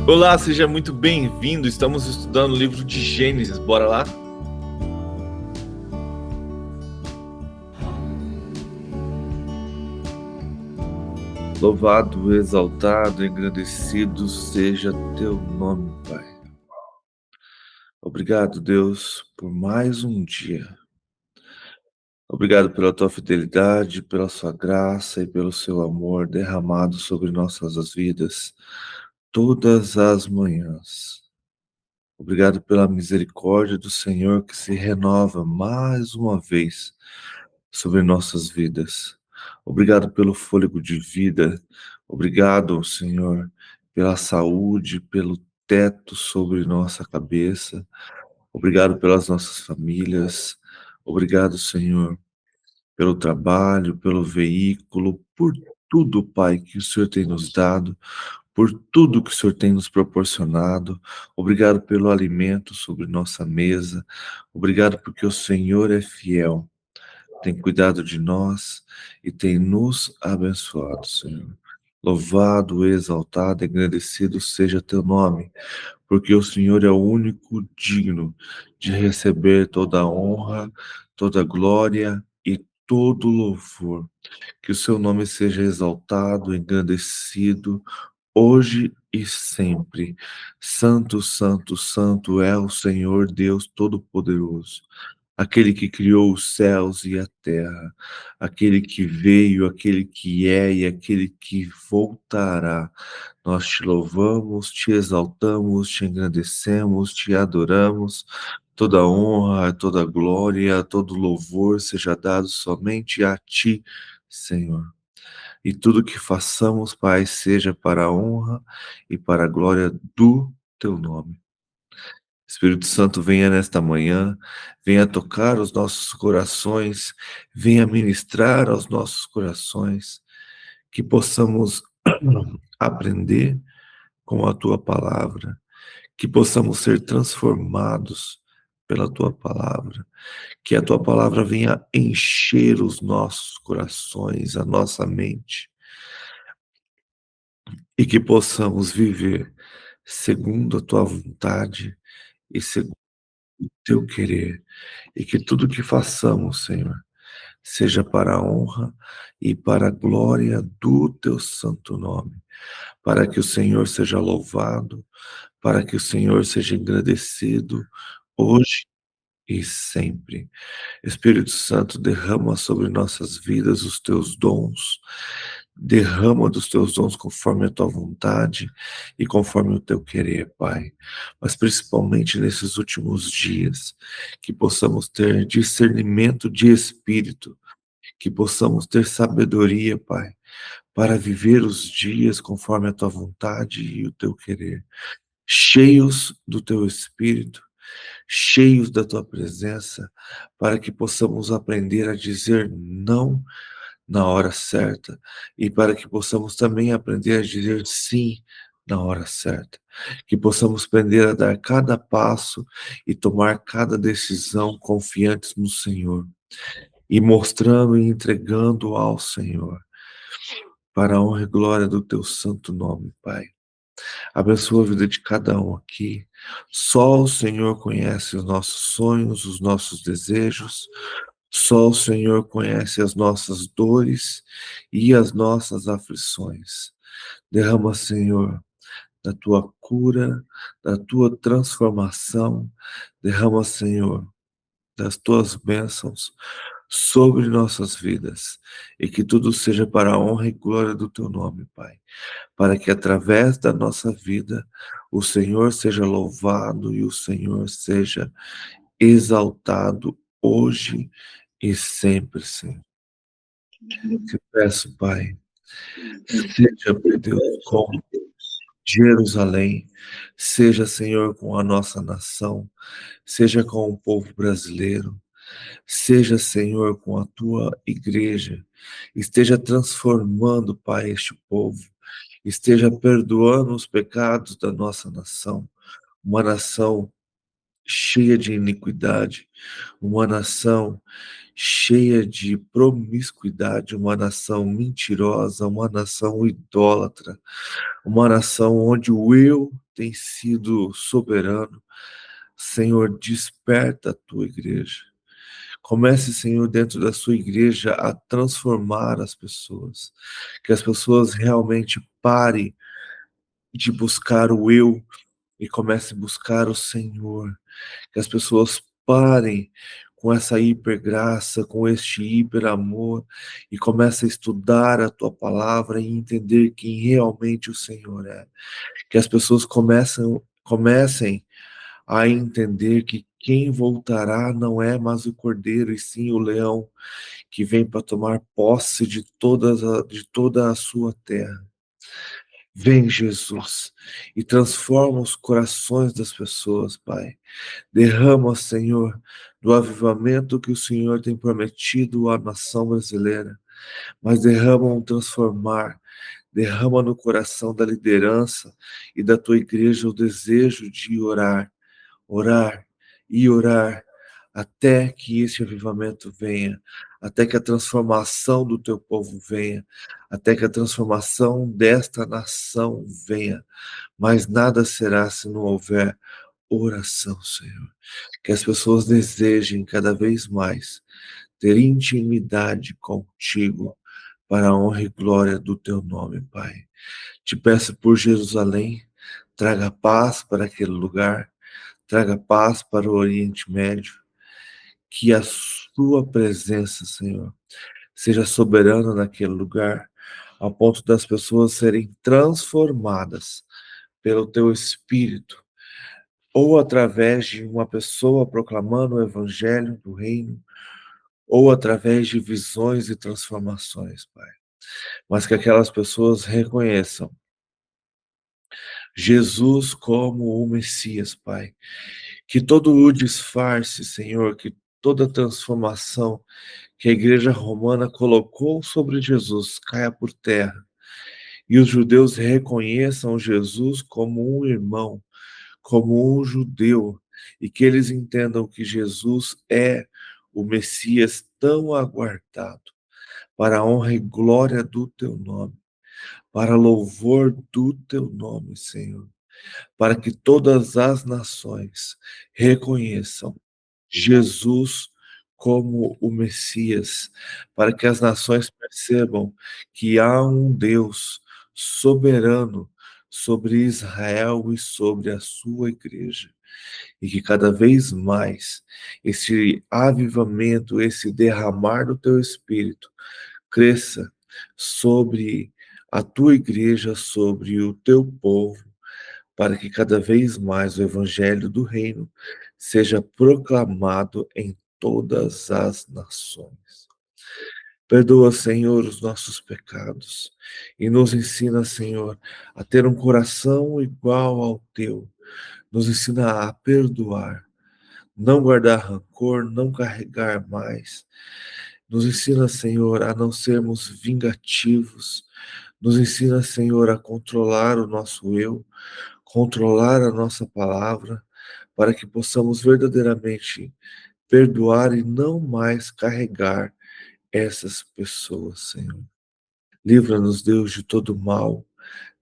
Olá, seja muito bem-vindo. Estamos estudando o livro de Gênesis. Bora lá? Louvado, exaltado, engrandecido seja teu nome, Pai. Obrigado, Deus, por mais um dia. Obrigado pela tua fidelidade, pela sua graça e pelo seu amor derramado sobre nossas vidas todas as manhãs. Obrigado pela misericórdia do Senhor que se renova mais uma vez sobre nossas vidas. Obrigado pelo fôlego de vida. Obrigado, Senhor, pela saúde, pelo teto sobre nossa cabeça. Obrigado pelas nossas famílias. Obrigado, Senhor, pelo trabalho, pelo veículo, por tudo, Pai, que o Senhor tem nos dado, por tudo que o Senhor tem nos proporcionado. Obrigado pelo alimento sobre nossa mesa. Obrigado porque o Senhor é fiel, tem cuidado de nós e tem nos abençoado, Senhor. Louvado, exaltado, engrandecido seja teu nome, porque o Senhor é o único digno de receber toda a honra, toda a glória e todo louvor. Que o seu nome seja exaltado, engrandecido, hoje e sempre. Santo, santo, santo é o Senhor Deus Todo-Poderoso, aquele que criou os céus e a terra, aquele que veio, aquele que é e aquele que voltará. Nós te louvamos, te exaltamos, te engrandecemos, te adoramos. Toda honra, toda glória, todo louvor seja dado somente a ti, Senhor. E tudo que façamos, Pai, seja para a honra e para a glória do teu nome. Espírito Santo, venha nesta manhã, venha tocar os nossos corações, venha ministrar aos nossos corações, que possamos aprender com a tua palavra, que possamos ser transformados pela tua palavra, que a tua palavra venha encher os nossos corações, a nossa mente, e que possamos viver segundo a tua vontade e segundo o teu querer, e que tudo que façamos, Senhor, seja para a honra e para a glória do teu santo nome, para que o Senhor seja louvado, para que o Senhor seja engrandecido hoje e sempre. Espírito Santo, derrama sobre nossas vidas os teus dons, derrama dos teus dons conforme a tua vontade e conforme o teu querer, Pai. Mas principalmente nesses últimos dias, que possamos ter discernimento de espírito, que possamos ter sabedoria, Pai, para viver os dias conforme a tua vontade e o teu querer, cheios do teu espírito, cheios da tua presença, para que possamos aprender a dizer não na hora certa e para que possamos também aprender a dizer sim na hora certa, que possamos aprender a dar cada passo e tomar cada decisão confiantes no Senhor e mostrando e entregando ao Senhor, para a honra e glória do teu santo nome, Pai. Abençoa a vida de cada um aqui. Só o Senhor conhece os nossos sonhos, os nossos desejos. Só o Senhor conhece as nossas dores e as nossas aflições. Derrama, Senhor, da tua cura, da tua transformação. Derrama, Senhor, das tuas bênçãos sobre nossas vidas. E que tudo seja para a honra e glória do teu nome, Pai, para que através da nossa vida o Senhor seja louvado e o Senhor seja exaltado hoje e sempre, Senhor. Te peço, Pai, seja, meu Deus, com Jerusalém, seja, Senhor, com a nossa nação, seja com o povo brasileiro, seja, Senhor, com a tua igreja, esteja transformando, Pai, este povo, esteja perdoando os pecados da nossa nação, uma nação cheia de iniquidade, uma nação cheia de promiscuidade, uma nação mentirosa, uma nação idólatra, uma nação onde o eu tem sido soberano. Senhor, desperta a tua igreja. Comece, Senhor, dentro da sua igreja a transformar as pessoas. Que as pessoas realmente parem de buscar o eu e comecem a buscar o Senhor. Que as pessoas parem com essa hipergraça, com este hiperamor e comecem a estudar a tua palavra e entender quem realmente o Senhor é. Que as pessoas comecem a entender que quem voltará não é mais o cordeiro, e sim o leão que vem para tomar posse de toda a sua terra. Vem, Jesus, e transforma os corações das pessoas, Pai. Derrama, Senhor, do avivamento que o Senhor tem prometido à nação brasileira, mas derrama um transformar, derrama no coração da liderança e da tua igreja o desejo de orar, orar e orar, até que esse avivamento venha, até que a transformação do teu povo venha, até que a transformação desta nação venha, mas nada será se não houver oração, Senhor. Que as pessoas desejem cada vez mais ter intimidade contigo para a honra e glória do teu nome, Pai. Te peço por Jerusalém, traga paz para aquele lugar, traga paz para o Oriente Médio, que a sua presença, Senhor, seja soberana naquele lugar, ao ponto das pessoas serem transformadas pelo teu Espírito, ou através de uma pessoa proclamando o evangelho do reino, ou através de visões e transformações, Pai. Mas que aquelas pessoas reconheçam Jesus como o Messias, Pai. Que todo o disfarce, Senhor, que toda transformação que a igreja romana colocou sobre Jesus caia por terra. E os judeus reconheçam Jesus como um irmão, como um judeu, e que eles entendam que Jesus é o Messias tão aguardado, para a honra e glória do teu nome, para louvor do teu nome, Senhor, para que todas as nações reconheçam Jesus como o Messias, para que as nações percebam que há um Deus soberano sobre Israel e sobre a sua igreja, e que cada vez mais esse avivamento, esse derramar do teu Espírito cresça sobre a tua igreja, sobre o teu povo, para que cada vez mais o evangelho do reino seja proclamado em todas as nações. Perdoa, Senhor, os nossos pecados e nos ensina, Senhor, a ter um coração igual ao teu. Nos ensina a perdoar, não guardar rancor, não carregar mais. Nos ensina, Senhor, a não sermos vingativos. Nos ensina, Senhor, a controlar o nosso eu, controlar a nossa palavra, para que possamos verdadeiramente perdoar e não mais carregar essas pessoas, Senhor. Livra-nos, Deus, de todo mal.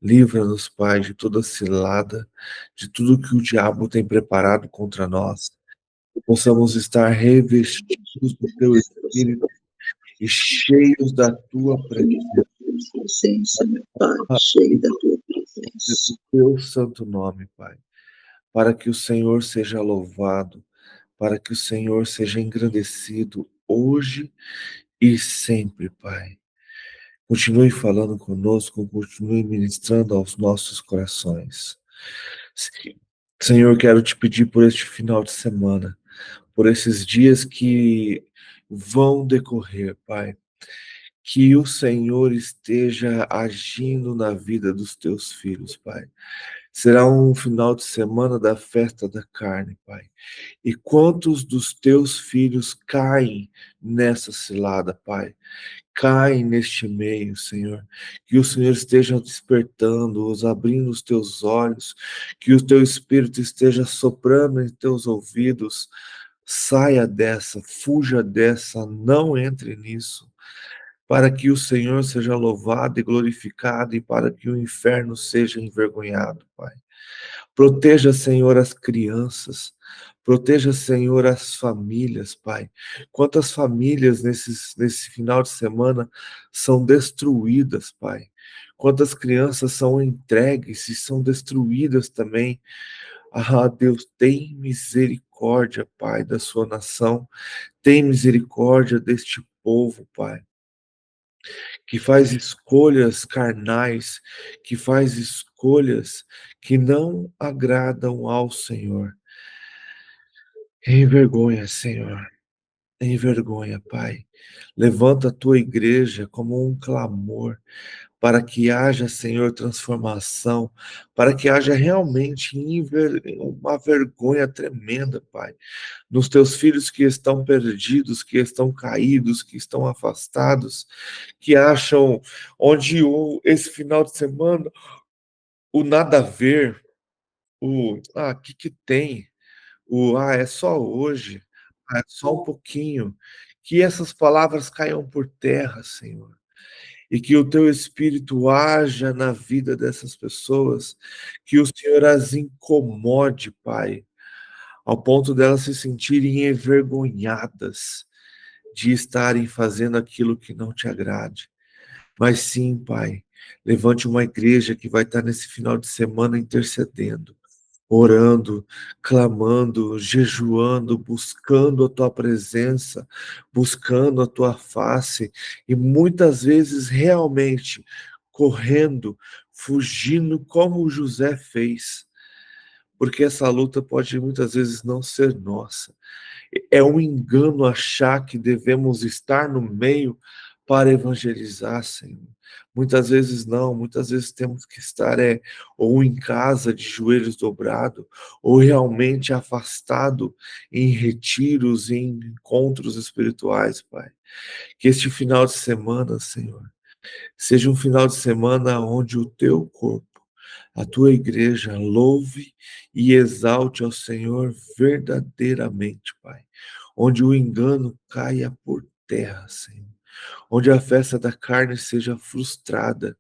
Livra-nos, Pai, de toda cilada, de tudo que o diabo tem preparado contra nós. Que possamos estar revestidos do teu Espírito e cheios da tua presença. Presença, meu Pai, cheio da tua presença. Do teu santo nome, Pai. Para que o Senhor seja louvado, para que o Senhor seja engrandecido hoje e sempre, Pai. Continue falando conosco, continue ministrando aos nossos corações. Senhor, quero te pedir por este final de semana, por esses dias que vão decorrer, Pai, que o Senhor esteja agindo na vida dos teus filhos, Pai. Será um final de semana da festa da carne, Pai. E quantos dos teus filhos caem nessa cilada, Pai? Caem neste meio, Senhor. Que o Senhor esteja despertando-os, abrindo os teus olhos, que o teu Espírito esteja soprando em teus ouvidos. Saia dessa, fuja dessa, não entre nisso, para que o Senhor seja louvado e glorificado e para que o inferno seja envergonhado, Pai. Proteja, Senhor, as crianças. Proteja, Senhor, as famílias, Pai. Quantas famílias nesse final de semana são destruídas, Pai. Quantas crianças são entregues e são destruídas também. Ah, Deus, tem misericórdia, Pai, da sua nação. Tem misericórdia deste povo, Pai, que faz escolhas carnais, que faz escolhas que não agradam ao Senhor. Envergonha, Senhor, envergonha, Pai. Levanta a tua igreja como um clamor para que haja, Senhor, transformação, para que haja realmente uma vergonha tremenda, Pai, nos teus filhos que estão perdidos, que estão caídos, que estão afastados, que acham onde esse final de semana o nada a ver, que tem? É só hoje, é só um pouquinho. Que essas palavras caiam por terra, Senhor, e que o teu Espírito haja na vida dessas pessoas, que o Senhor as incomode, Pai, ao ponto delas se sentirem envergonhadas de estarem fazendo aquilo que não te agrade. Mas sim, Pai, levante uma igreja que vai estar nesse final de semana intercedendo, orando, clamando, jejuando, buscando a tua presença, buscando a tua face e muitas vezes realmente correndo, fugindo como José fez, porque essa luta pode muitas vezes não ser nossa. É um engano achar que devemos estar no meio para evangelizar, Senhor. Muitas vezes não, muitas vezes temos que estar ou em casa de joelhos dobrados, ou realmente afastado em retiros, em encontros espirituais, Pai. Que este final de semana, Senhor, seja um final de semana onde o teu corpo, a tua igreja, louve e exalte ao Senhor verdadeiramente, Pai. Onde o engano caia por terra, Senhor. Onde a festa da carne seja frustrada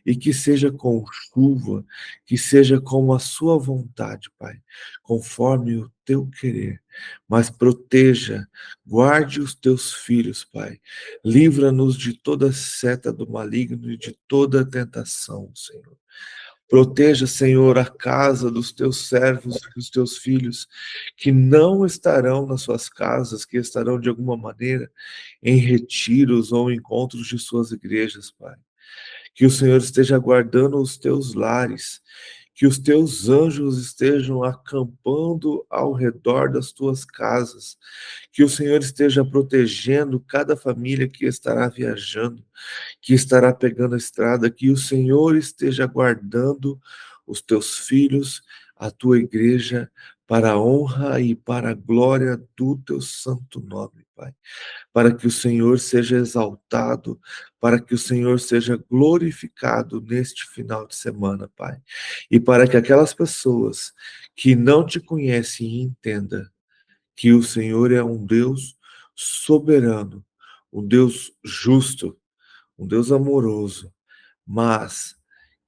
e que seja com chuva, que seja como a sua vontade, Pai, conforme o teu querer. Mas proteja, guarde os teus filhos, Pai. Livra-nos de toda seta do maligno e de toda tentação, Senhor. Proteja, Senhor, a casa dos teus servos e dos teus filhos, que não estarão nas suas casas, que estarão de alguma maneira em retiros ou encontros de suas igrejas, Pai. Que o Senhor esteja guardando os teus lares, que os teus anjos estejam acampando ao redor das tuas casas, que o Senhor esteja protegendo cada família que estará viajando, que estará pegando a estrada, que o Senhor esteja guardando os teus filhos, a tua igreja, para a honra e para a glória do teu santo nome, Pai, para que o Senhor seja exaltado, para que o Senhor seja glorificado neste final de semana, Pai. E para que aquelas pessoas que não te conhecem entendam que o Senhor é um Deus soberano, um Deus justo, um Deus amoroso, mas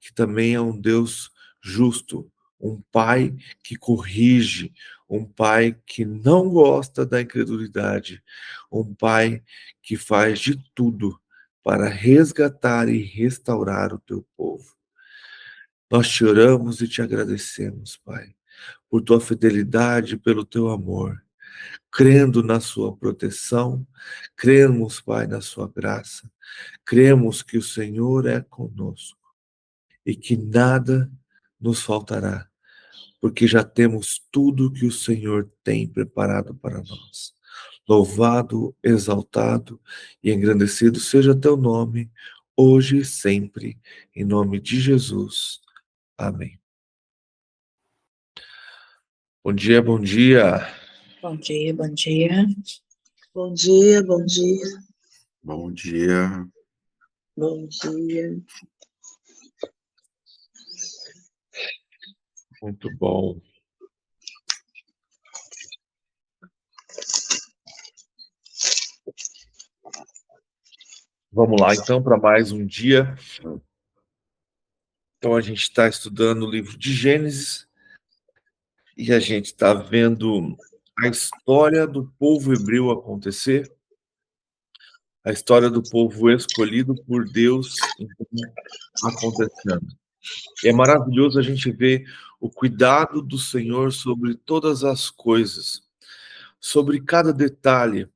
que também é um Deus justo, um pai que corrige, um pai que não gosta da incredulidade, um pai que faz de tudo para resgatar e restaurar o teu povo. Nós te oramos e te agradecemos, Pai, por tua fidelidade, pelo teu amor, crendo na sua proteção, cremos, Pai, na sua graça, cremos que o Senhor é conosco e que nada nos faltará, porque já temos tudo que o Senhor tem preparado para nós. Louvado, exaltado e engrandecido seja teu nome, hoje e sempre, em nome de Jesus. Amém. Bom dia, bom dia. Bom dia, bom dia. Bom dia, bom dia, Bom dia. bom dia. Muito bom. Vamos lá, então, para mais um dia. Então, a gente está estudando o livro de Gênesis. e a gente está vendo a história do povo hebreu acontecer, a história do povo escolhido por Deus, então, acontecendo. É maravilhoso a gente ver o cuidado do Senhor sobre todas as coisas, sobre cada detalhe.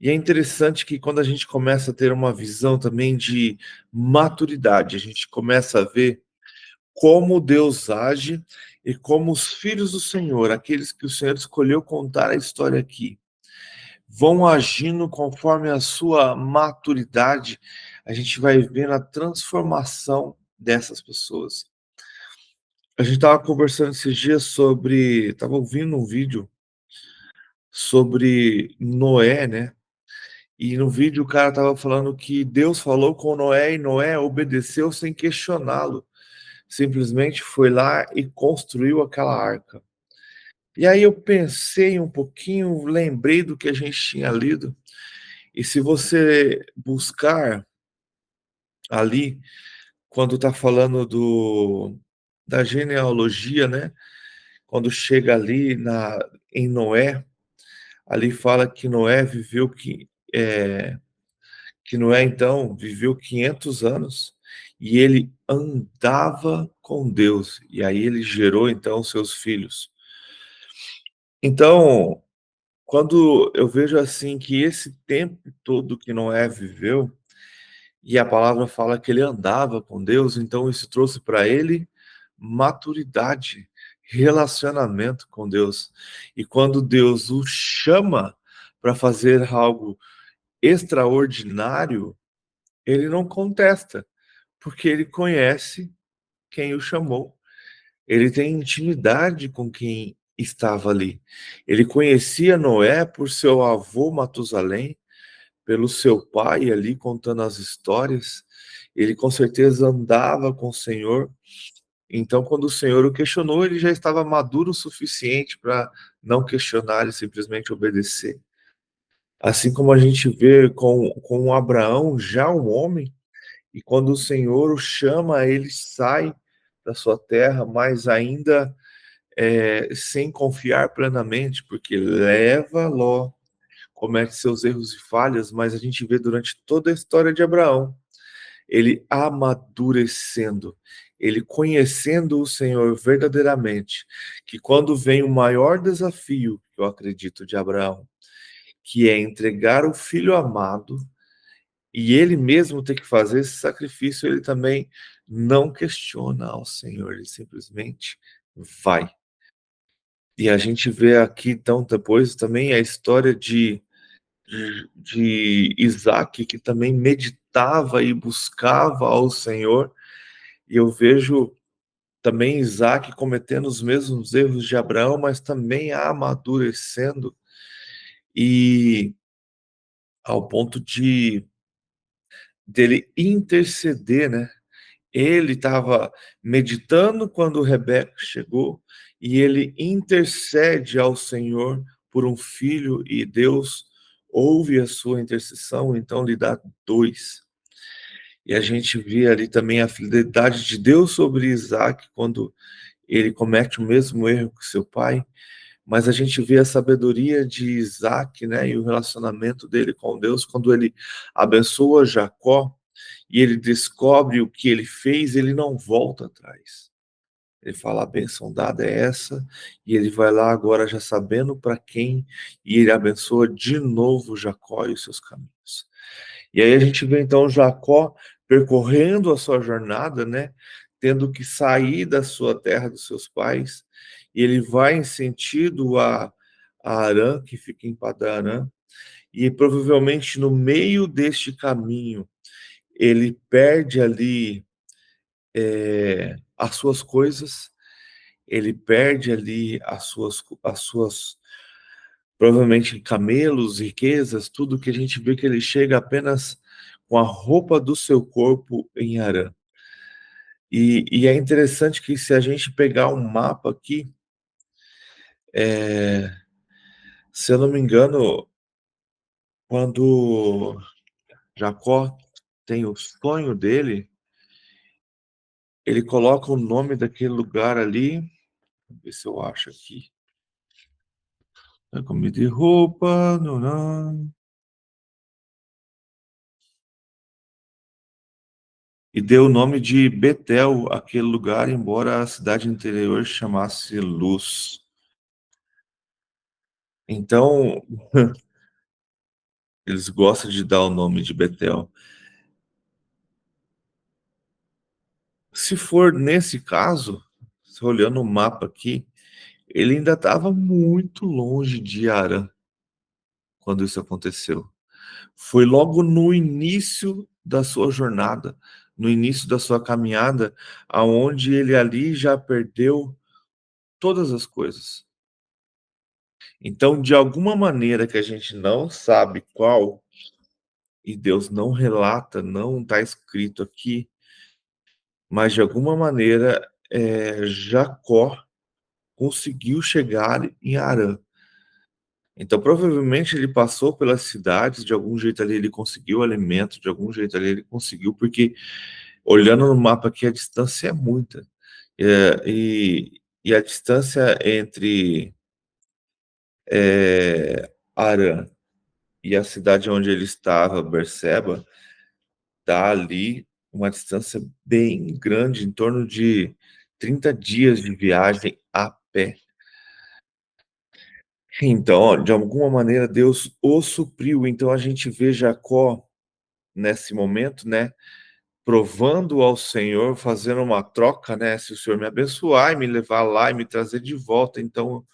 E é interessante que quando a gente começa a ter uma visão também de maturidade, a gente começa a ver como Deus age e como os filhos do Senhor, aqueles que o Senhor escolheu contar a história aqui, vão agindo conforme a sua maturidade. A gente vai vendo a transformação dessas pessoas. A gente estava conversando esses dias sobre, estava ouvindo um vídeo sobre Noé, né? E no vídeo o cara estava falando que Deus falou com Noé e Noé obedeceu sem questioná-lo. Simplesmente foi lá e construiu aquela arca. E aí eu pensei um pouquinho, lembrei do que a gente tinha lido. E se você buscar ali, quando está falando da genealogia, né? Quando chega ali em Noé, ali fala que Noé viveu que Noé então viveu 500 anos e ele andava com Deus. E aí ele gerou então seus filhos. Então, quando eu vejo assim que esse tempo todo que Noé viveu, e a palavra fala que ele andava com Deus, então isso trouxe para ele maturidade, relacionamento com Deus. E quando Deus o chama para fazer algo extraordinário, ele não contesta, porque ele conhece quem o chamou. Ele tem intimidade com quem estava ali. Ele conhecia Noé por seu avô Matusalém, pelo seu pai ali contando as histórias. Ele com certeza andava com o Senhor. Então, quando o Senhor o questionou, ele já estava maduro o suficiente para não questionar e simplesmente obedecer. Assim como a gente vê com Abraão, já um homem, e quando o Senhor o chama, ele sai da sua terra, mas ainda sem confiar plenamente, porque leva Ló, comete seus erros e falhas, mas a gente vê durante toda a história de Abraão, ele amadurecendo, ele conhecendo o Senhor verdadeiramente, que quando vem o maior desafio, que eu acredito, de Abraão, que é entregar o filho amado, e ele mesmo ter que fazer esse sacrifício, ele também não questiona ao Senhor, ele simplesmente vai. E a gente vê aqui, então, depois também a história de Isaac, que também meditava e buscava ao Senhor, e eu vejo também Isaac cometendo os mesmos erros de Abraão, mas também amadurecendo, e ao ponto dele interceder, né? Ele estava meditando quando Rebeca chegou e ele intercede ao Senhor por um filho e Deus ouve a sua intercessão, então lhe dá dois. E a gente vê ali também a fidelidade de Deus sobre Isaac quando ele comete o mesmo erro que seu pai, mas a gente vê a sabedoria de Isaac, né, e o relacionamento dele com Deus quando ele abençoa Jacó e ele descobre o que ele fez, ele não volta atrás. Ele fala, a bênção dada é essa, e ele vai lá agora já sabendo para quem, e ele abençoa de novo Jacó e os seus caminhos. E aí a gente vê então Jacó percorrendo a sua jornada, né, tendo que sair da sua terra, dos seus pais, e ele vai em sentido a Harã, que fica em Padã-Arã, e provavelmente no meio deste caminho, ele perde ali as suas coisas, ele perde ali as suas provavelmente camelos, riquezas, tudo que a gente vê que ele chega apenas com a roupa do seu corpo em Harã. E é interessante que se a gente pegar um mapa aqui, se eu não me engano, quando Jacó tem o sonho dele, ele coloca o nome daquele lugar ali, vamos ver se eu acho aqui. da comida e roupa. Não. E deu o nome de Betel àquele lugar, embora a cidade interior chamasse Luz. Então, eles gostam de dar o nome de Betel. Se for nesse caso, olhando o mapa aqui, ele ainda estava muito longe de Arã quando isso aconteceu. Foi logo no início da sua jornada, no início da sua caminhada, aonde ele ali já perdeu todas as coisas. Então, de alguma maneira que a gente não sabe qual, e Deus não relata, não está escrito aqui, mas de alguma maneira Jacó conseguiu chegar em Harã. Então, provavelmente ele passou pelas cidades, de algum jeito ali ele conseguiu alimento, de algum jeito ali ele conseguiu, porque olhando no mapa aqui a distância é muita. E a distância entre Harã e a cidade onde ele estava, Berseba, dá ali uma distância bem grande, em torno de 30 dias de viagem a pé. Então, ó, de alguma maneira, Deus o supriu. Então, a gente vê Jacó nesse momento, né? Provando ao Senhor, fazendo uma troca, né? Se o Senhor me abençoar e me levar lá e me trazer de volta, então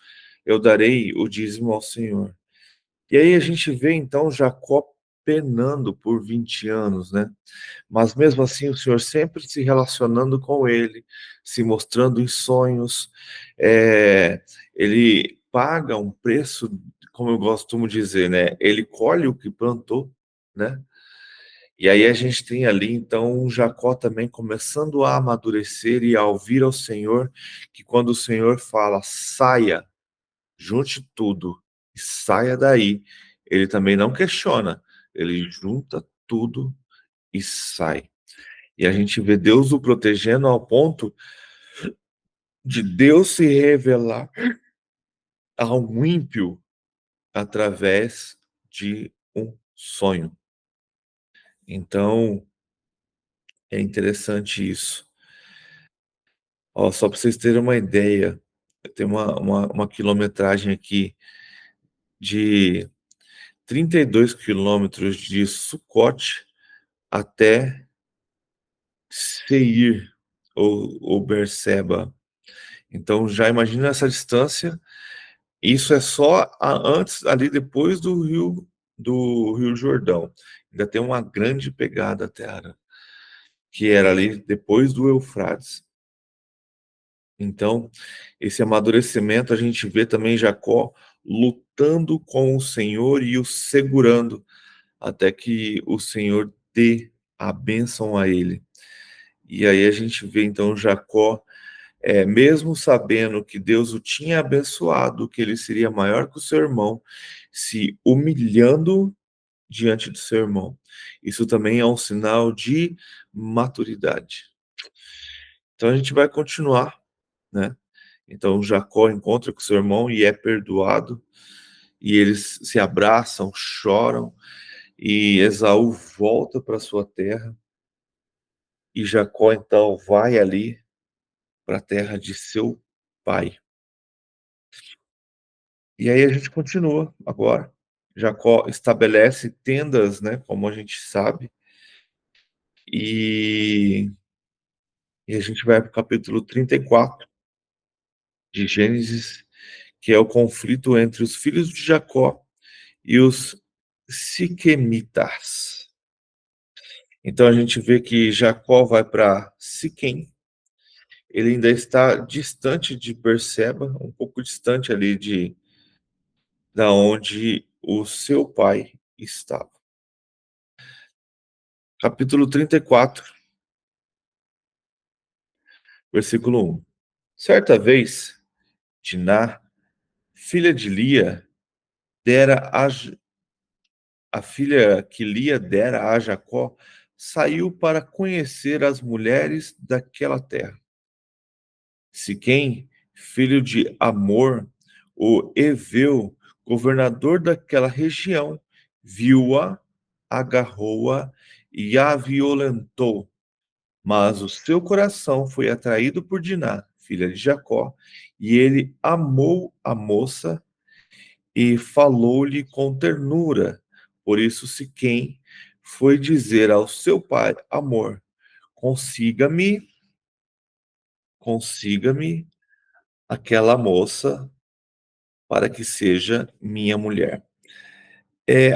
eu darei o dízimo ao Senhor. E aí a gente vê, então, Jacó penando por 20 anos, né? Mas mesmo assim, o Senhor sempre se relacionando com ele, se mostrando em sonhos. Ele paga um preço, como eu costumo dizer, né? Ele colhe o que plantou, né? E aí a gente tem ali, então, um Jacó também começando a amadurecer e a ouvir ao Senhor, que quando o Senhor fala, saia, junte tudo e saia daí, ele também não questiona, ele junta tudo e sai. E a gente vê Deus o protegendo ao ponto de Deus se revelar ao ímpio através de um sonho. Então, é interessante isso. Ó, só para vocês terem uma ideia, tem uma quilometragem aqui de 32 quilômetros de Sucote até Seir, ou Berseba. Então, já imagina essa distância. Isso é só antes, ali depois do Rio Jordão. Ainda tem uma grande pegada até Arã, que era ali depois do Eufrates. Então, esse amadurecimento a gente vê também Jacó lutando com o Senhor e o segurando até que o Senhor dê a bênção a ele. E aí a gente vê então Jacó, mesmo sabendo que Deus o tinha abençoado, que ele seria maior que o seu irmão, se humilhando diante do seu irmão. Isso também é um sinal de maturidade. Então a gente vai continuar, né? Então Jacó encontra com seu irmão e é perdoado, e eles se abraçam, choram, e Esaú volta para sua terra, e Jacó então vai ali para a terra de seu pai. E aí a gente continua agora. Jacó estabelece tendas, né, como a gente sabe, e, a gente vai para o capítulo 34 de Gênesis, que é o conflito entre os filhos de Jacó e os siquemitas. Então a gente vê que Jacó vai para Siquém. Ele ainda está distante de Berseba, um pouco distante ali da onde o seu pai estava. Capítulo 34, versículo 1. Certa vez, Diná, filha de Lia, dera a filha que Lia dera a Jacó, saiu para conhecer as mulheres daquela terra. Siquém, filho de Amor, o Eveu, governador daquela região, viu-a, agarrou-a e a violentou. Mas o seu coração foi atraído por Diná, filha de Jacó, e ele amou a moça e falou-lhe com ternura. Por isso Siquém foi dizer ao seu pai: Amor, consiga-me, consiga-me aquela moça para que seja minha mulher.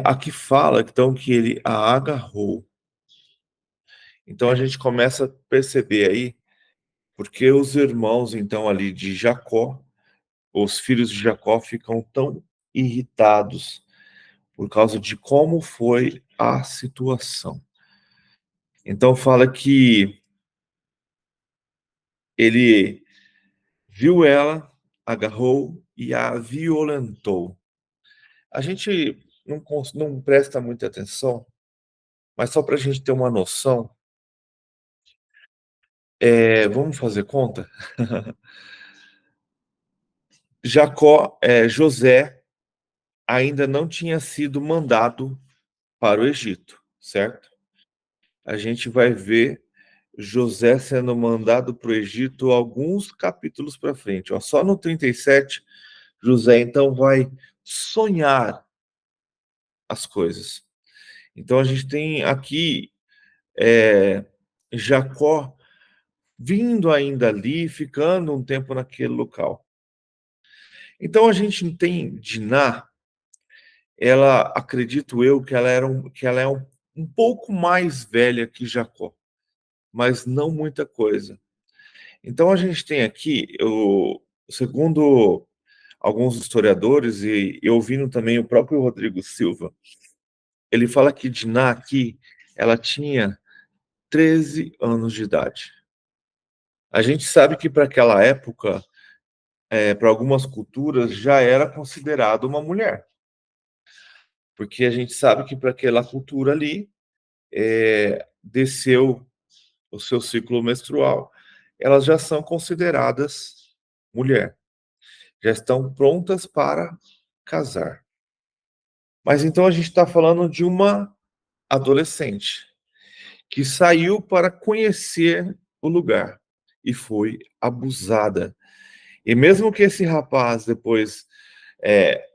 Aqui fala então que ele a agarrou. Então a gente começa a perceber aí porque os irmãos então ali de Jacó, os filhos de Jacó ficam tão irritados por causa de como foi a situação. Então fala que ele viu ela, agarrou e a violentou. A gente não presta muita atenção, mas só para a gente ter uma noção, vamos fazer conta? José ainda não tinha sido mandado para o Egito, certo? A gente vai ver José sendo mandado para o Egito alguns capítulos para frente. Ó. Só no 37, José então vai sonhar as coisas. Então a gente tem aqui Jacó vindo ainda ali, ficando um tempo naquele local. Então a gente tem Diná, ela, acredito eu, que ela é um pouco mais velha que Jacó, mas não muita coisa. Então a gente tem aqui, segundo alguns historiadores, e ouvindo também o próprio Rodrigo Silva, ele fala que Diná aqui, ela tinha 13 anos de idade. A gente sabe que para aquela época, para algumas culturas, já era considerado uma mulher. Porque a gente sabe que para aquela cultura ali, desceu o seu ciclo menstrual, elas já são consideradas mulher. Já estão prontas para casar. Mas então a gente está falando de uma adolescente que saiu para conhecer o lugar e foi abusada. E mesmo que esse rapaz depois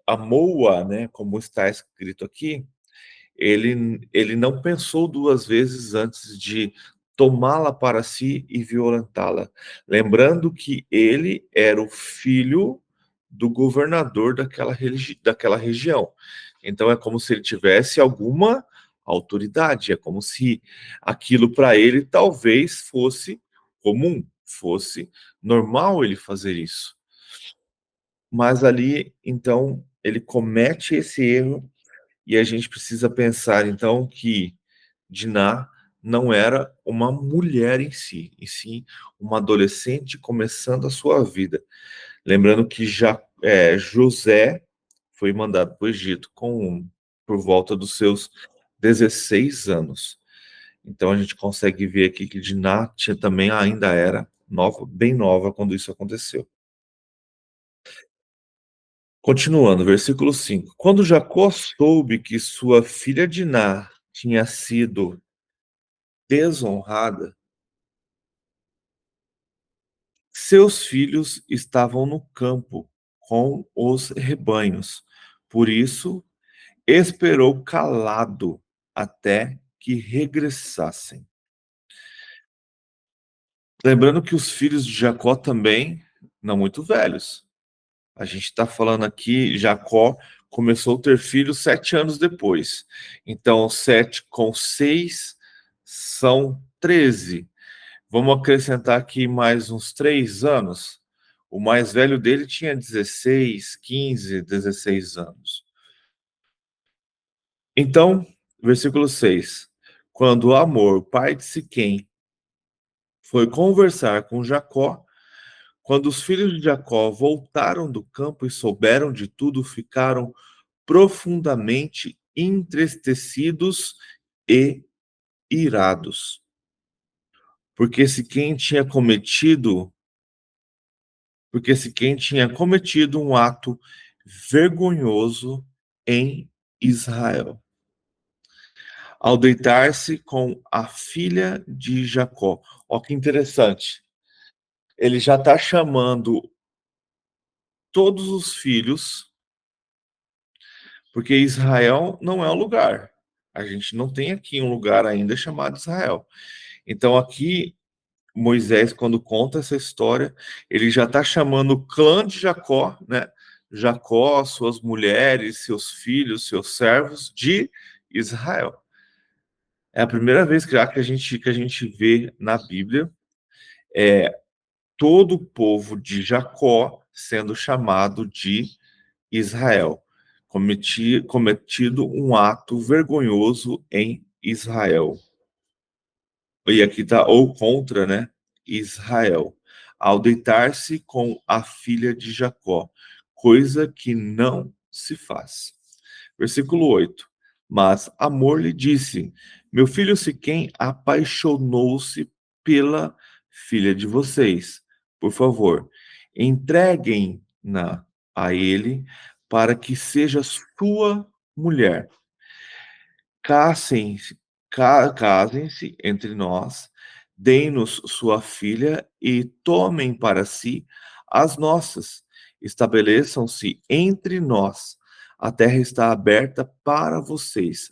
amou-a, né, como está escrito aqui, ele não pensou duas vezes antes de tomá-la para si e violentá-la. Lembrando que ele era o filho do governador daquela região. Então é como se ele tivesse alguma autoridade, é como se aquilo para ele talvez fosse comum, fosse normal ele fazer isso. Mas ali, então, ele comete esse erro e a gente precisa pensar, então, que Diná não era uma mulher em si, e sim uma adolescente começando a sua vida. Lembrando que José foi mandado para o Egito por volta dos seus 16 anos. Então a gente consegue ver aqui que Diná também ainda era nova, bem nova quando isso aconteceu. Continuando, versículo 5. Quando Jacó soube que sua filha Diná tinha sido desonrada, seus filhos estavam no campo com os rebanhos. Por isso, esperou calado até que regressassem. Lembrando que os filhos de Jacó também não muito velhos. A gente está falando aqui, Jacó começou a ter filhos 7 anos depois. Então, 7 com 6 são 13. Vamos acrescentar aqui mais uns 3 anos. O mais velho dele tinha 16, 15, 16 anos. Então, versículo 6. Quando Amor, pai de Siquém, foi conversar com Jacó, quando os filhos de Jacó voltaram do campo e souberam de tudo, ficaram profundamente entristecidos e irados. Porque Siquém tinha cometido um ato vergonhoso em Israel, ao deitar-se com a filha de Jacó. Ó, que interessante. Ele já está chamando todos os filhos, porque Israel não é um lugar. A gente não tem aqui um lugar ainda chamado Israel. Então aqui Moisés, quando conta essa história, ele já está chamando o clã de Jacó, né? Jacó, suas mulheres, seus filhos, seus servos de Israel. É a primeira vez que a gente vê na Bíblia todo o povo de Jacó sendo chamado de Israel, cometido um ato vergonhoso em Israel. E aqui está, ou contra, né? Israel, ao deitar-se com a filha de Jacó, coisa que não se faz. Versículo 8. Mas Amor lhe disse: Meu filho Siquém apaixonou-se pela filha de vocês. Por favor, entreguem-na a ele para que seja sua mulher. Casem-se, casem-se entre nós, deem-nos sua filha e tomem para si as nossas. Estabeleçam-se entre nós. A terra está aberta para vocês.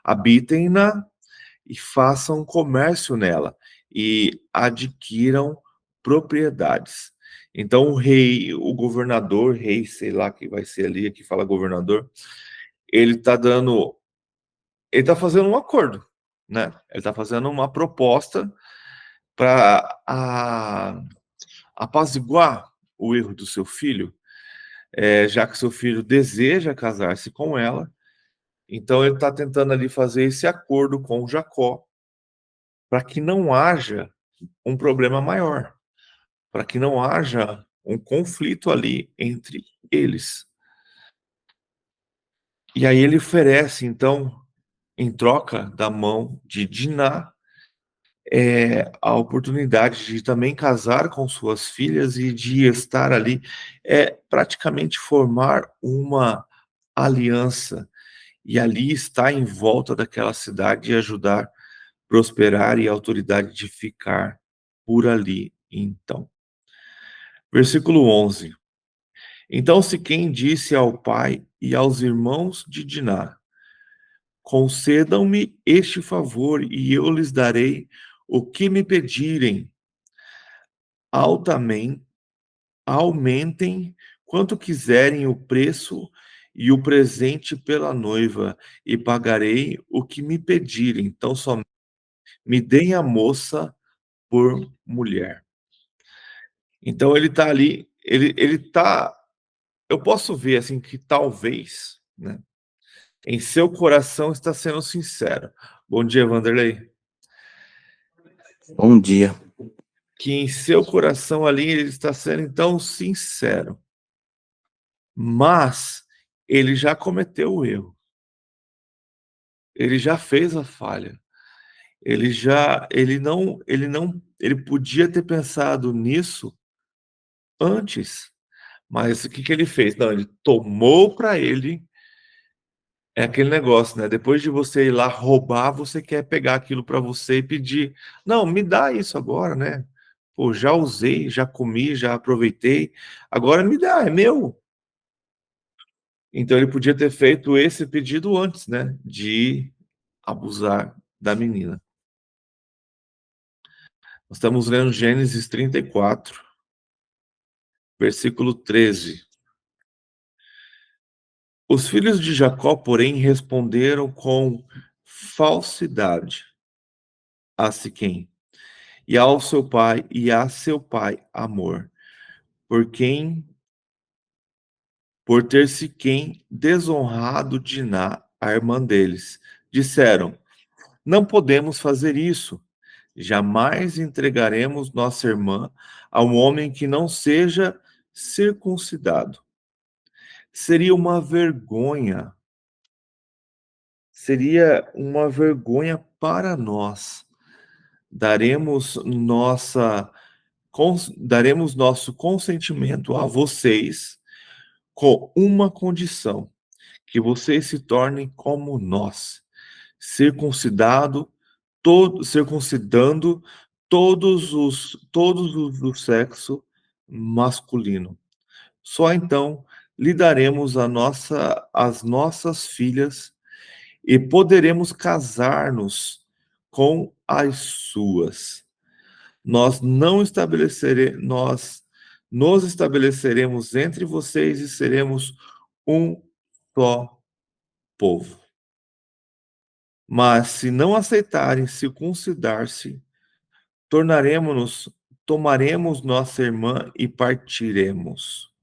Habitem-na e façam comércio nela e adquiram propriedades. Então o rei, o governador, rei, sei lá que vai ser ali, que fala governador, ele está fazendo um acordo, né? Ele está fazendo uma proposta para apaziguar o erro do seu filho, já que seu filho deseja casar-se com ela. Então ele está tentando ali fazer esse acordo com Jacó para que não haja um problema maior, para que não haja um conflito ali entre eles. E aí ele oferece, então, em troca da mão de Diná, a oportunidade de também casar com suas filhas e de estar ali, praticamente formar uma aliança, e ali estar em volta daquela cidade e ajudar, prosperar e a autoridade de ficar por ali, então. Versículo 11. Então Siquém disse ao pai e aos irmãos de Diná: Concedam-me este favor e eu lhes darei o que me pedirem. Altamente, aumentem quanto quiserem o preço e o presente pela noiva, e pagarei o que me pedirem. Então só me deem a moça por mulher. Então ele está ali, ele está, eu posso ver assim que talvez, né, em seu coração está sendo sincero. Bom dia, Vanderlei. Bom dia. Que em seu coração ali ele está sendo então sincero. Mas ele já cometeu o erro. Ele já fez a falha. Ele podia ter pensado nisso antes. Mas o que que ele fez? Não, ele tomou para ele. É aquele negócio, né? Depois de você ir lá roubar, você quer pegar aquilo para você e pedir: "Não, me dá isso agora, né? Pô, já usei, já comi, já aproveitei, agora me dá, é meu". Então ele podia ter feito esse pedido antes, né, de abusar da menina. Nós estamos lendo Gênesis 34, versículo 13. Os filhos de Jacó, porém, responderam com falsidade a Siquém e ao seu pai e a seu pai Amor, por ter Siquém desonrado Diná, a irmã deles. Disseram: Não podemos fazer isso. Jamais entregaremos nossa irmã a um homem que não seja circuncidado. Seria uma vergonha para nós. Daremos nosso consentimento a vocês com uma condição, que vocês se tornem como nós, circuncidando todos os do sexo masculino. Só então lhe daremos as nossas filhas e poderemos casar-nos com as suas. Nós nos estabeleceremos entre vocês e seremos um só povo. Mas se não aceitarem circuncidar-se, tomaremos nossa irmã e partiremos.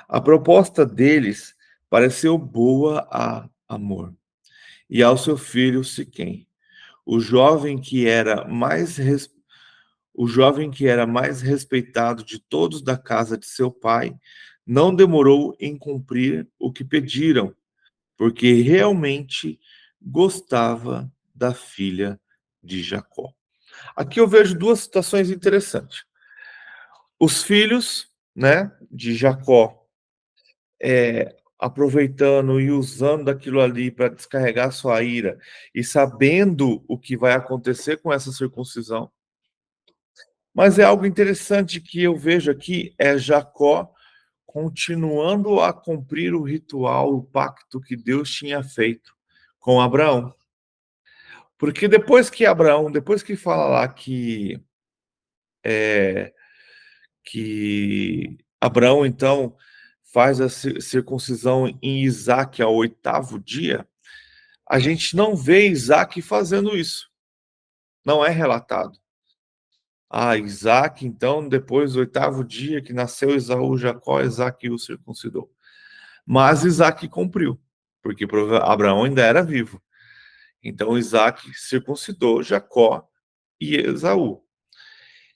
A proposta deles pareceu boa a Amor e ao seu filho Siquém. O jovem que era mais respeitado de todos da casa de seu pai não demorou em cumprir o que pediram, porque realmente gostava da filha de Jacó. Aqui eu vejo duas situações interessantes. Os filhos, né, de Jacó, aproveitando e usando daquilo ali para descarregar sua ira e sabendo o que vai acontecer com essa circuncisão. Mas é algo interessante que eu vejo aqui, é Jacó continuando a cumprir o ritual, o pacto que Deus tinha feito com Abraão. Porque depois que fala lá que Abraão, então, faz a circuncisão em Isaque ao 8º dia, a gente não vê Isaque fazendo isso. Não é relatado. Isaque, então, depois do 8º dia que nasceu Esaú, Jacó, Isaque o circuncidou. Mas Isaque cumpriu, porque Abraão ainda era vivo. Então, Isaque circuncidou Jacó e Esaú.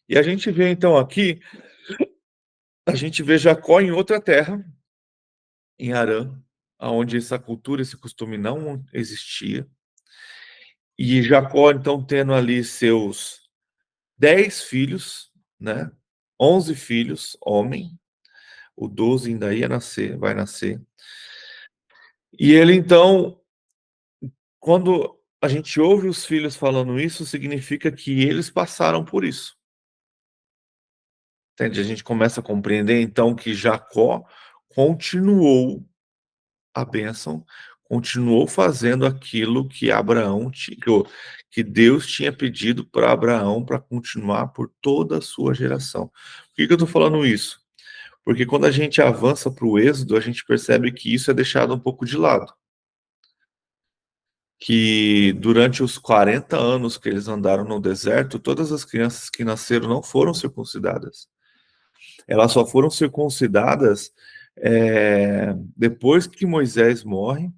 E a gente vê, então, aqui, a gente vê Jacó em outra terra, em Harã, onde essa cultura, esse costume não existia. E Jacó, então, tendo ali seus 10 filhos, né? 11 filhos, homem. O 12 ainda vai nascer. E ele, então, quando a gente ouve os filhos falando isso, significa que eles passaram por isso. Entende? A gente começa a compreender, então, que Jacó continuou a bênção, continuou fazendo aquilo que que Deus tinha pedido para Abraão para continuar por toda a sua geração. Por que eu estou falando isso? Porque quando a gente avança para o Êxodo, a gente percebe que isso é deixado um pouco de lado. Que durante os 40 anos que eles andaram no deserto, todas as crianças que nasceram não foram circuncidadas. Elas só foram circuncidadas depois que Moisés morre,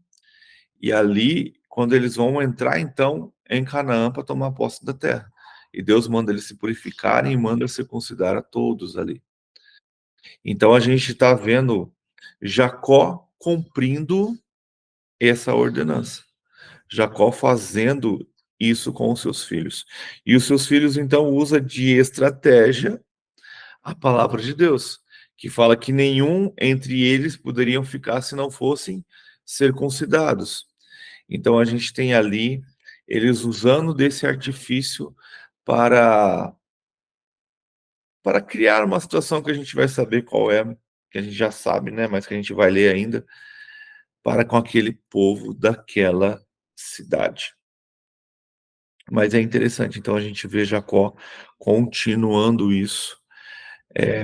e ali, quando eles vão entrar, então, em Canaã para tomar posse da terra. E Deus manda eles se purificarem e manda circuncidar a todos ali. Então, a gente está vendo Jacó cumprindo essa ordenança. Jacó fazendo isso com os seus filhos. E os seus filhos, então, usam de estratégia a palavra de Deus, que fala que nenhum entre eles poderiam ficar se não fossem circuncidados. Então, a gente tem ali eles usando desse artifício para criar uma situação que a gente vai saber qual é, que a gente já sabe, né, mas que a gente vai ler ainda, para com aquele povo daquela cidade. Mas é interessante, então, a gente vê Jacó continuando isso,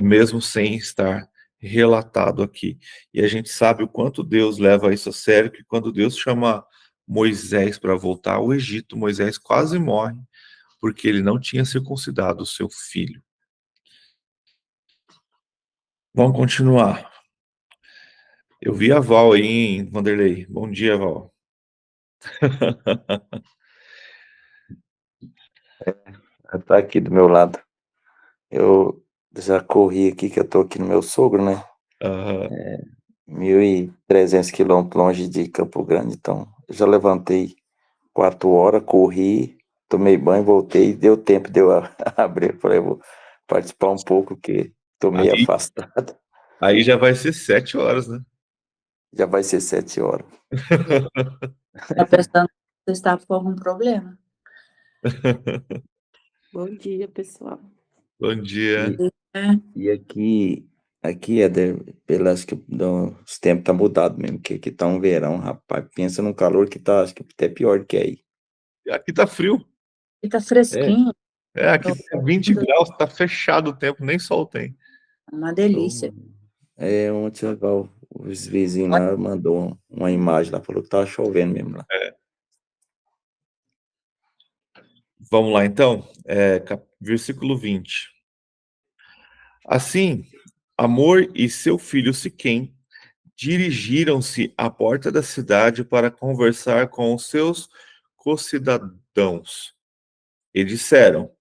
mesmo sem estar relatado aqui. E a gente sabe o quanto Deus leva isso a sério, que quando Deus chama Moisés para voltar ao Egito, Moisés quase morre, porque ele não tinha circuncidado o seu filho. Vamos continuar. Eu vi a Val aí, hein, Vanderlei. Bom dia, Val. Tá aqui do meu lado. Eu já corri aqui, que eu tô aqui no meu sogro, né? 1.300 quilômetros longe de Campo Grande, então eu já levantei 4 horas, corri, tomei banho, voltei, deu tempo de eu abrir, falei, vou participar um pouco, porque tô meio afastado. Aí já vai ser 7 horas, né? Já vai ser 7 horas. Tá pensando que você estava com algum problema? Bom dia, pessoal. Bom dia. É, E aqui Éder, acho que os tempos tá mudado mesmo, que aqui tá um verão, rapaz. Pensa num calor que tá, acho que até pior que aí. Aqui tá frio. e tá fresquinho, Aqui tá 20 graus, tá fechado o tempo, nem sol tem. uma delícia. Ontem os vizinhos lá mandou uma imagem lá, falou que tava chovendo mesmo lá. Vamos lá, então. Versículo 20. Assim, Amor e seu filho Siquém dirigiram-se à porta da cidade para conversar com os seus concidadãos. E disseram: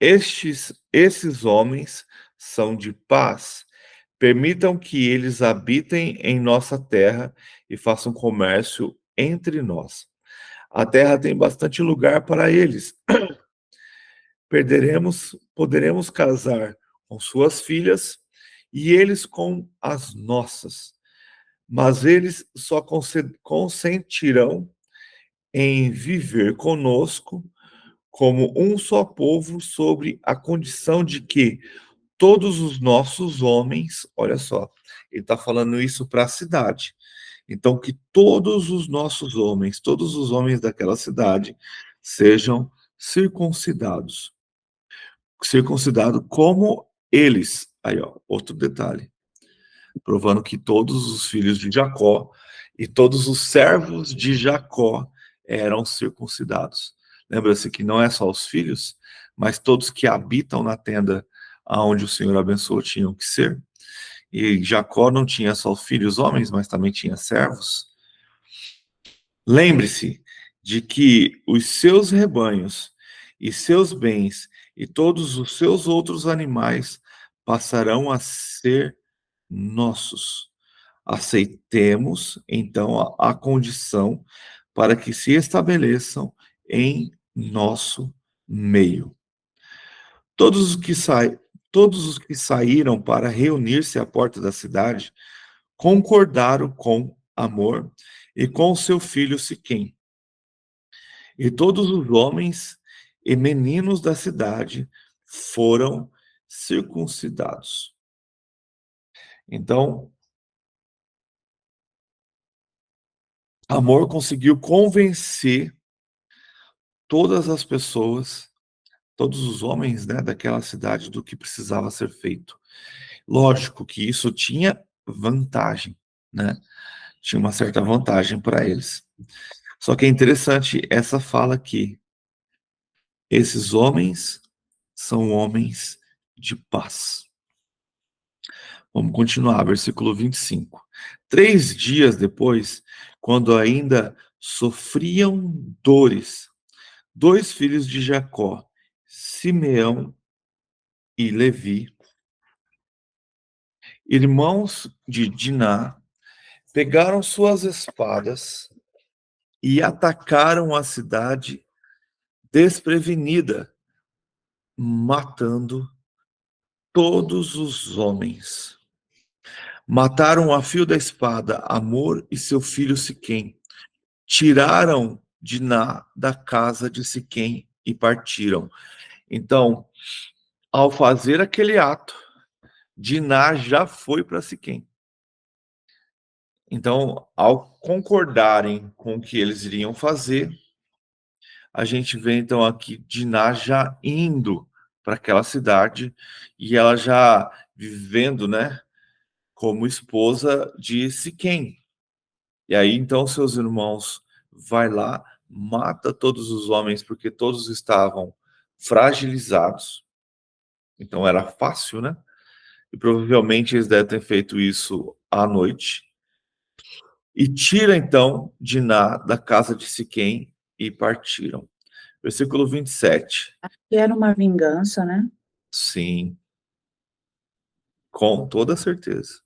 esses homens são de paz. Permitam que eles habitem em nossa terra e façam comércio entre nós. A terra tem bastante lugar para eles. Poderemos casar com suas filhas e eles com as nossas. Mas eles só consentirão em viver conosco como um só povo, sobre a condição de que todos os nossos homens, olha só, ele está falando isso para a cidade. Então, que todos os nossos homens, todos os homens daquela cidade, sejam circuncidados. Circuncidado como eles. Aí, ó, outro detalhe. Provando que todos os filhos de Jacó e todos os servos de Jacó eram circuncidados. Lembra-se que não é só os filhos, mas todos que habitam na tenda aonde o Senhor abençoou tinham que ser. E Jacó não tinha só filhos homens, mas também tinha servos. Lembre-se de que os seus rebanhos e seus bens e todos os seus outros animais passarão a ser nossos. Aceitemos, então, a condição para que se estabeleçam em nosso meio. Todos os que saíram para reunir-se à porta da cidade concordaram com Amor e com seu filho Siquém. E todos os homens e meninos da cidade foram circuncidados. Então, Amor conseguiu convencer todas as pessoas, todos os homens, né, daquela cidade do que precisava ser feito. Lógico que isso tinha vantagem, né? Tinha uma certa vantagem para eles. Só que é interessante essa fala aqui. Esses homens são homens de paz. Vamos continuar, versículo 25. 3 dias depois, quando ainda sofriam dores, 2 filhos de Jacó, Simeão e Levi, irmãos de Diná, pegaram suas espadas e atacaram a cidade desprevenida, matando todos os homens. Mataram a fio da espada Amor e seu filho Siquém. Tiraram Diná da casa de Siquém e partiram. Então, ao fazer aquele ato, Diná já foi para Siquém. Então, ao concordarem com o que eles iriam fazer, a gente vê então aqui Diná já indo para aquela cidade e ela já vivendo, né, como esposa de Siquém. E aí então seus irmãos vai lá, mata todos os homens porque todos estavam fragilizados. Então era fácil, né? E provavelmente eles devem ter feito isso à noite. E tira então Diná da casa de Siquém e partiram. Versículo 27. Que era uma vingança, né? Sim, com toda certeza.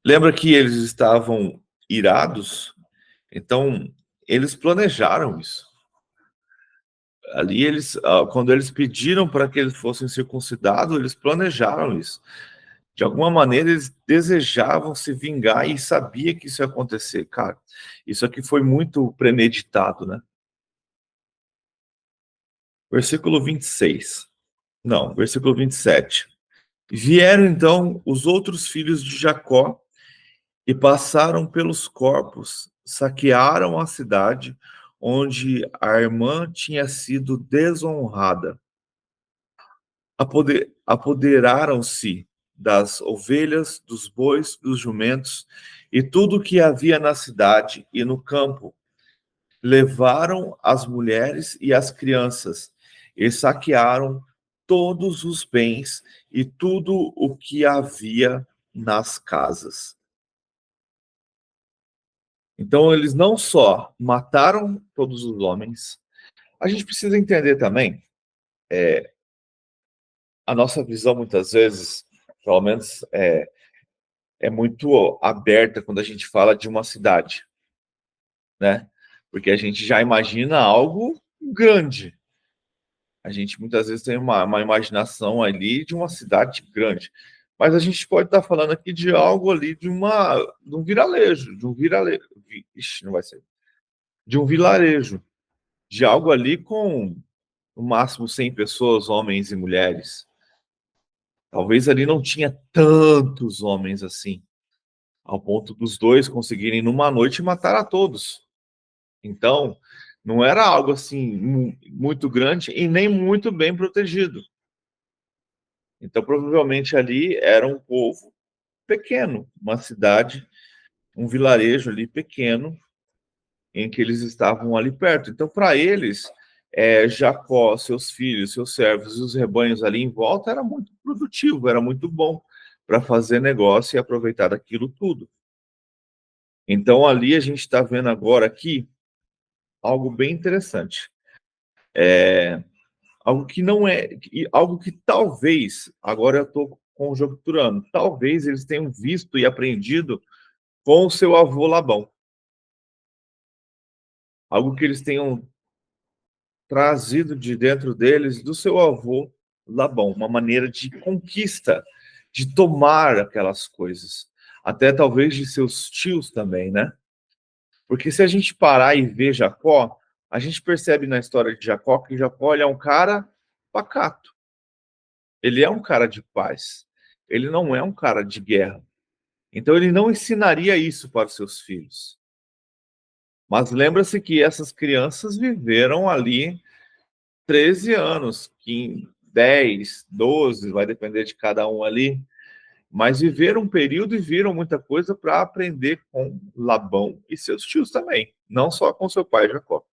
Lembra que eles estavam irados? Então, eles planejaram isso. Ali, quando eles pediram para que eles fossem circuncidados, eles planejaram isso. De alguma maneira, eles desejavam se vingar e sabia que isso ia acontecer. Cara, isso aqui foi muito premeditado, né? Versículo 26. Não, versículo 27. Vieram então os outros filhos de Jacó e passaram pelos corpos, saquearam a cidade onde a irmã tinha sido desonrada. Apoderaram-se das ovelhas, dos bois, dos jumentos e tudo o que havia na cidade e no campo. Levaram as mulheres e as crianças e saquearam todos os bens e tudo o que havia nas casas. Então, eles não só mataram todos os homens, a gente precisa entender também, a nossa visão muitas vezes, pelo menos, é muito aberta quando a gente fala de uma cidade, né? Porque a gente já imagina algo grande. A gente muitas vezes tem uma imaginação ali de uma cidade grande. Mas a gente pode estar falando aqui de algo ali de um vilarejo, não vai ser. De um vilarejo, de algo ali com no máximo 100 pessoas, homens e mulheres. Talvez ali não tinha tantos homens assim, ao ponto dos dois conseguirem numa noite matar a todos. Então, não era algo assim muito grande e nem muito bem protegido. Então, provavelmente ali era um povo pequeno, uma cidade, um vilarejo ali pequeno, em que eles estavam ali perto. Então, para eles, Jacó, seus filhos, seus servos e os rebanhos ali em volta era muito produtivo, era muito bom para fazer negócio e aproveitar daquilo tudo. Então, ali a gente está vendo agora aqui algo bem interessante. Algo que não é, algo que talvez, agora eu estou conjecturando, talvez eles tenham visto e aprendido com o seu avô Labão. Algo que eles tenham trazido de dentro deles do seu avô Labão, uma maneira de conquista, de tomar aquelas coisas. Até talvez de seus tios também, né? Porque se a gente parar e ver Jacó, a gente percebe na história de Jacó que Jacó ele é um cara pacato. Ele é um cara de paz. Ele não é um cara de guerra. Então ele não ensinaria isso para os seus filhos. Mas lembra-se que essas crianças viveram ali 13 anos, 15, 10, 12, vai depender de cada um ali. Mas viveram um período e viram muita coisa para aprender com Labão e seus tios também, não só com seu pai Jacó.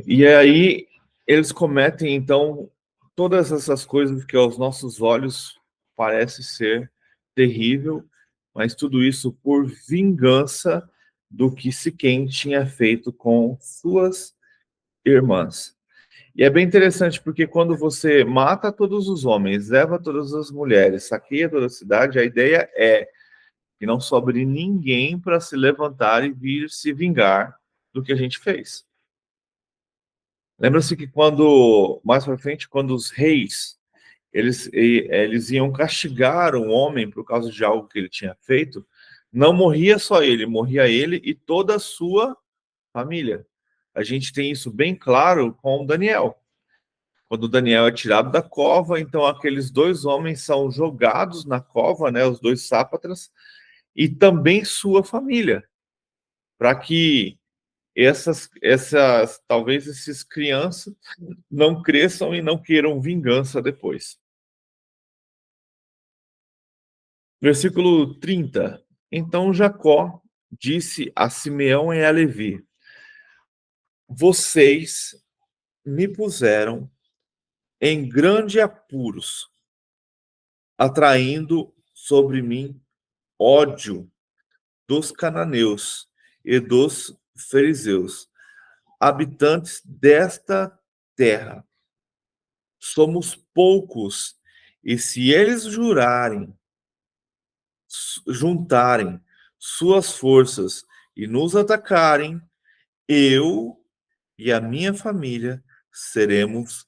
E aí eles cometem, então, todas essas coisas que aos nossos olhos parece ser terrível, mas tudo isso por vingança do que Siquém tinha feito com suas irmãs. E é bem interessante, porque quando você mata todos os homens, leva todas as mulheres, saqueia toda a cidade, a ideia é que não sobre ninguém para se levantar e vir se vingar do que a gente fez. Lembra-se que mais para frente, quando os reis, eles iam castigar um homem por causa de algo que ele tinha feito, não morria só ele, morria ele e toda a sua família. A gente tem isso bem claro com Daniel. Quando Daniel é tirado da cova, então aqueles dois homens são jogados na cova, né, os dois sápatras, e também sua família, para que talvez esses crianças não cresçam e não queiram vingança depois. Versículo 30. Então Jacó disse a Simeão e a Levi: vocês me puseram em grande apuros, atraindo sobre mim ódio dos cananeus e dos fariseus, habitantes desta terra. Somos poucos, e se eles juntarem suas forças e nos atacarem, eu e a minha família seremos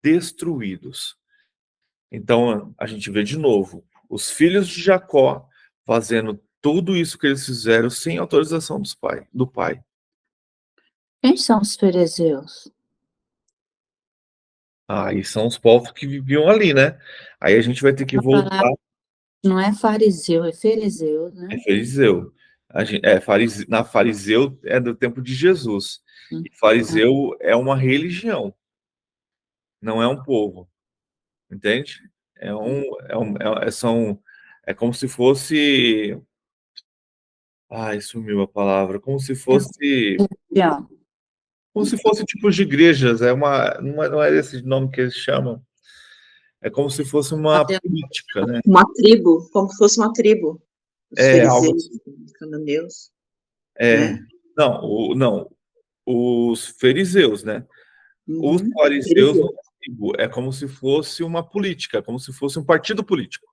destruídos. Então, a gente vê de novo os filhos de Jacó fazendo tudo isso que eles fizeram sem autorização do pai. Quem são os fariseus? E são os povos que viviam ali, né? Aí a gente vai ter que A voltar. palavra não é fariseu, é fariseu, É né? fariseu. Fariseu é do tempo de Jesus. E Tá. fariseu é uma religião, não é um povo, entende? É como se fosse. Sumiu a palavra. Como se fosse Religião. tipos de igrejas. Não é esse nome que eles chamam. É como se fosse uma política, né? Uma tribo, como se fosse uma tribo. Os Algo fariseus, assim. os cananeus, É, né? não, os fariseus, né? Os Uhum. fariseus Fariseu. é como se fosse uma política, como se fosse um partido político.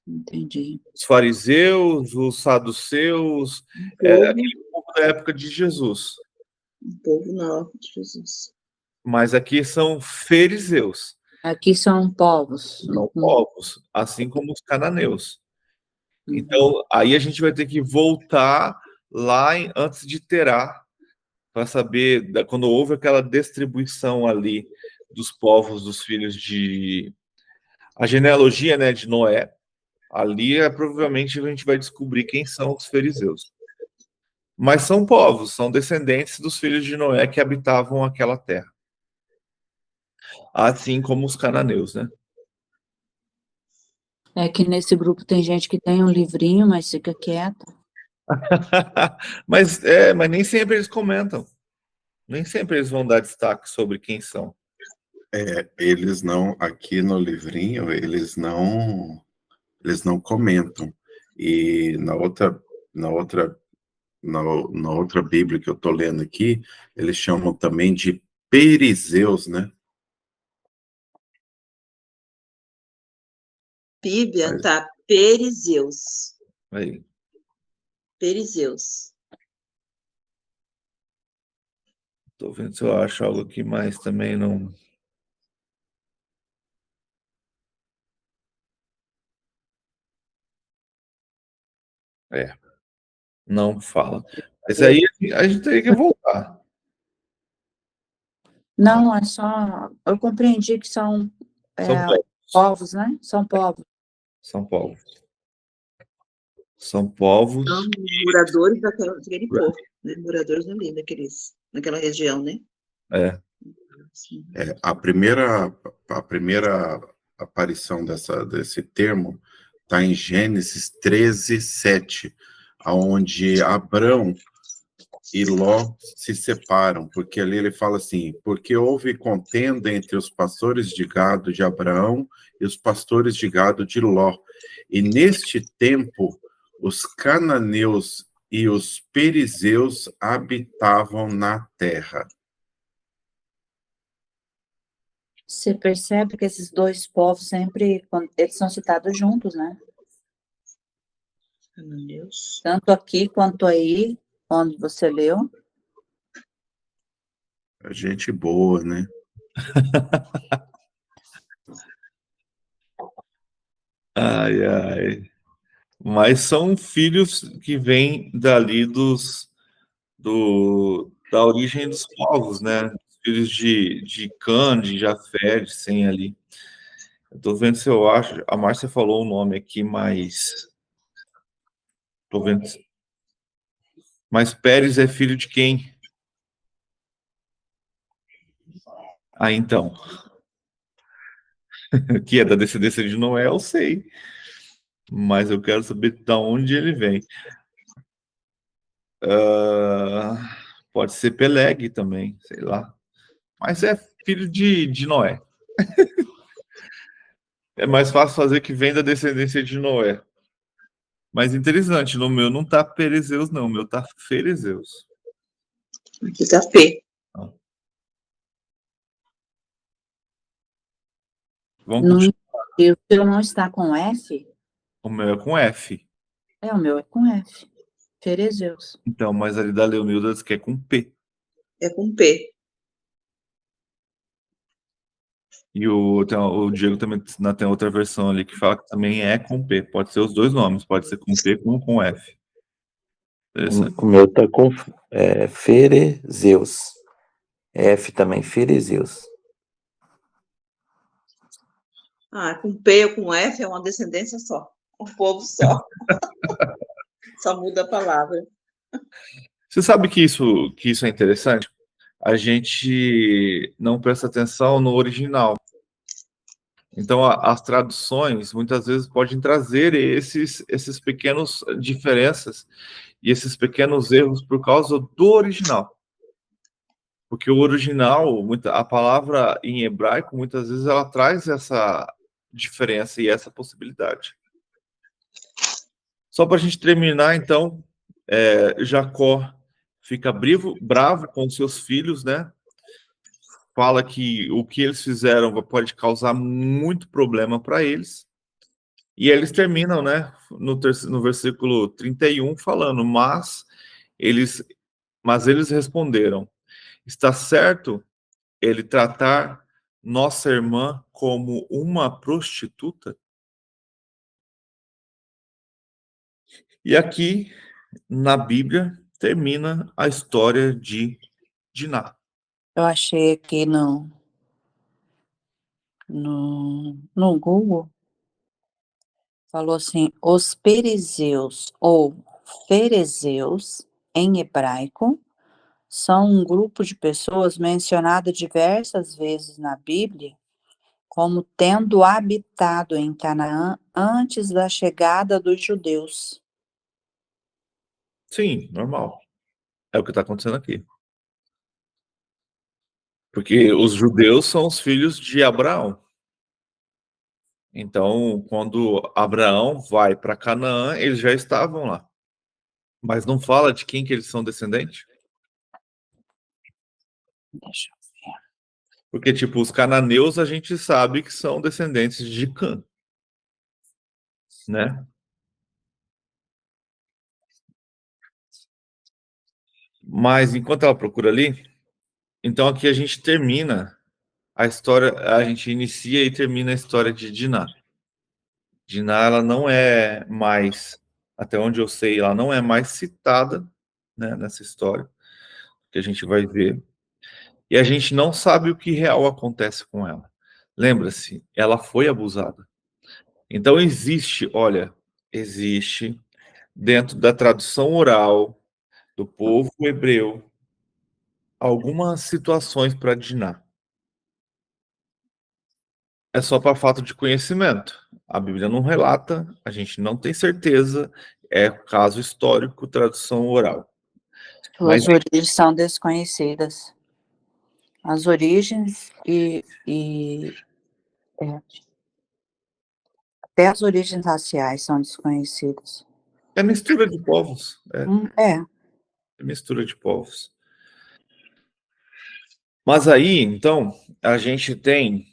Entendi. Os fariseus, os saduceus, aquele povo da época de Jesus. Um povo novo de Jesus. Mas aqui são fariseus, Aqui são povos. não povos, assim como os cananeus. Então, aí a gente vai ter que voltar lá antes de Terá, para saber quando houve aquela distribuição ali dos povos dos filhos de... A genealogia, né, de Noé. Ali, provavelmente, a gente vai descobrir quem são os fariseus. Mas são povos, são descendentes dos filhos de Noé que habitavam aquela terra. Assim como os cananeus, né? É que nesse grupo tem gente que tem um livrinho, mas fica quieta. mas nem sempre eles comentam. Nem sempre eles vão dar destaque sobre quem são. Eles não, aqui no livrinho, eles não comentam. E na outra Bíblia que eu estou lendo aqui, eles chamam também de perizeus, né? Bíblia tá perizeus. Aí. Perizeus. Tô vendo se eu acho algo aqui mais também não. Não fala. Mas aí a gente teria que voltar. Não, é só. Eu compreendi que são São povos. povos, né? São povos. São povos. São povos. São moradores daquele povo, né? Moradores ali, naquela região, né? A primeira aparição desse termo está em Gênesis 13:7, onde Abrão e Ló se separam, porque ali ele fala assim: porque houve contenda entre os pastores de gado de Abraão e os pastores de gado de Ló. E neste tempo, os cananeus e os perizeus habitavam na terra. Você percebe que esses dois povos sempre, eles são citados juntos, né? Cananeus. Tanto aqui quanto aí, onde você leu. Gente boa, né? Ai, ai. Mas são filhos que vêm dali da origem dos povos, né? Filhos de Cã, de Jafé, de Sem ali. Eu tô vendo se eu acho. A Márcia falou o nome aqui, mas. Tô vendo. Mas Pérez é filho de quem? Então. Que é da descendência de Noé, eu sei. Mas eu quero saber de onde ele vem. Pode ser Peleg também, sei lá. Mas é filho de Noé. É mais fácil fazer que vem da descendência de Noé. Mas interessante, no meu não tá Perizeus, não. O meu tá Fariseus. Aqui tá Fê. Vamos continuar. O seu não está com F? O meu é com F. O meu é com F. Fariseus. Então, mas ali da Leonilda diz que é com P. É com P. E o Diego também tem outra versão ali que fala que também é com P. Pode ser os dois nomes, pode ser com P como com F. Interessante. O meu tá com Ferezeus. F também, Ferezeus. Ah, com P ou com F é uma descendência só. Um povo só. Só muda a palavra. Você sabe que isso é interessante? A gente não presta atenção no original. Então, as traduções muitas vezes podem trazer esses pequenos diferenças e esses pequenos erros por causa do original. Porque o original, a palavra em hebraico, muitas vezes ela traz essa diferença e essa possibilidade. Só para a gente terminar, então, Jacó fica bravo com seus filhos, né? Fala que o que eles fizeram pode causar muito problema para eles. E eles terminam, né, no versículo 31, falando, mas eles responderam, está certo ele tratar nossa irmã como uma prostituta? E aqui, na Bíblia, termina a história de Diná. Eu achei aqui no Google, falou assim, os perizeus ou ferezeus, em hebraico, são um grupo de pessoas mencionado diversas vezes na Bíblia como tendo habitado em Canaã antes da chegada dos judeus. Sim, normal. É o que está acontecendo aqui. Porque os judeus são os filhos de Abraão. Então, quando Abraão vai para Canaã, eles já estavam lá. Mas não fala de quem que eles são descendentes? Deixa eu ver. Porque, tipo, os cananeus a gente sabe que são descendentes de Cã, né? Mas, enquanto ela procura ali, então aqui a gente termina a história, a gente inicia e termina a história de Diná. Diná, ela não é mais, até onde eu sei, ela não é mais citada, né, nessa história, que a gente vai ver. E a gente não sabe o que real acontece com ela. Lembra-se, ela foi abusada. Então existe dentro da tradução oral do povo hebreu algumas situações para Diná. É só para falta de conhecimento. A Bíblia não relata, a gente não tem certeza, é caso histórico, tradução oral. Mas Suas origens são desconhecidas. As origens até as origens raciais são desconhecidas. é mistura de povos, É. é mistura de povos. Mas aí, então, a gente tem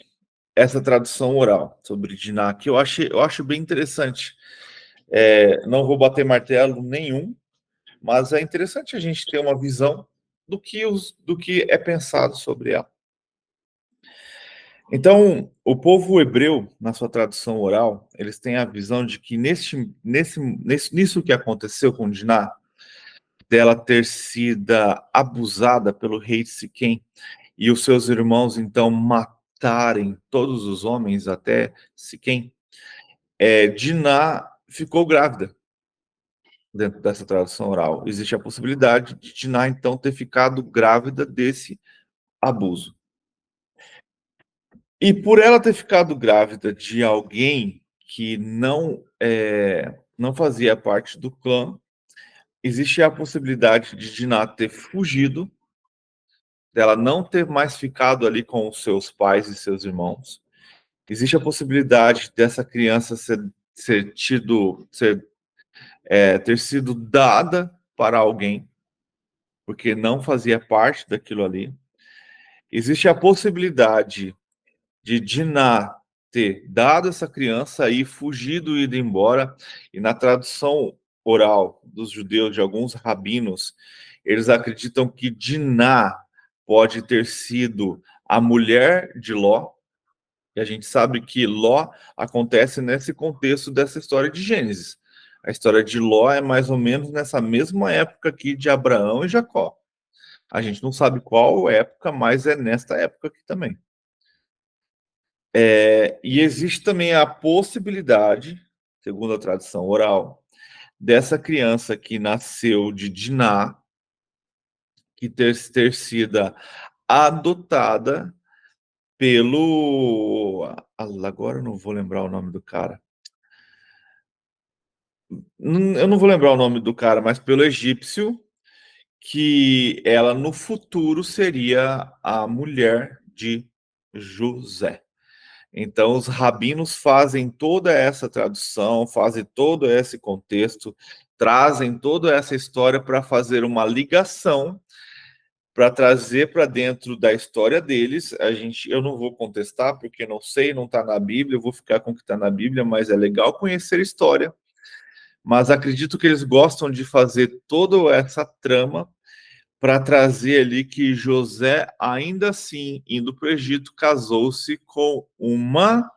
essa tradução oral sobre Diná, que eu acho bem interessante. Não vou bater martelo nenhum, mas é interessante a gente ter uma visão do que é pensado sobre ela. Então, o povo hebreu, na sua tradução oral, eles têm a visão de que nisso que aconteceu com Diná, dela ter sido abusada pelo rei de Siquém, e os seus irmãos, então, matarem todos os homens até Siquém, Diná ficou grávida dentro dessa tradução oral. Existe a possibilidade de Diná, então, ter ficado grávida desse abuso. E por ela ter ficado grávida de alguém que não fazia parte do clã, existe a possibilidade de Diná ter fugido, dela não ter mais ficado ali com os seus pais e seus irmãos. Existe a possibilidade dessa criança ter sido dada para alguém, porque não fazia parte daquilo ali. Existe a possibilidade de Diná ter dado essa criança e fugido e ido embora. E na tradução oral dos judeus, de alguns rabinos, eles acreditam que Diná pode ter sido a mulher de Ló, E a gente sabe que Ló acontece nesse contexto dessa história de Gênesis. A história de Ló é mais ou menos nessa mesma época aqui de Abraão e Jacó. A gente não sabe qual época, mas é nesta época aqui também. E existe também a possibilidade, segundo a tradição oral, dessa criança que nasceu de Diná, que ter sido adotada pelo... Agora eu não vou lembrar o nome do cara. Eu não vou lembrar o nome do cara, mas pelo egípcio, que ela no futuro seria a mulher de José. Então, os rabinos fazem toda essa tradução, fazem todo esse contexto, trazem toda essa história para fazer uma ligação, para trazer para dentro da história deles. Eu não vou contestar, porque não sei, não está na Bíblia, eu vou ficar com o que está na Bíblia, mas é legal conhecer a história. Mas acredito que eles gostam de fazer toda essa trama para trazer ali que José, ainda assim, indo para o Egito, casou-se com uma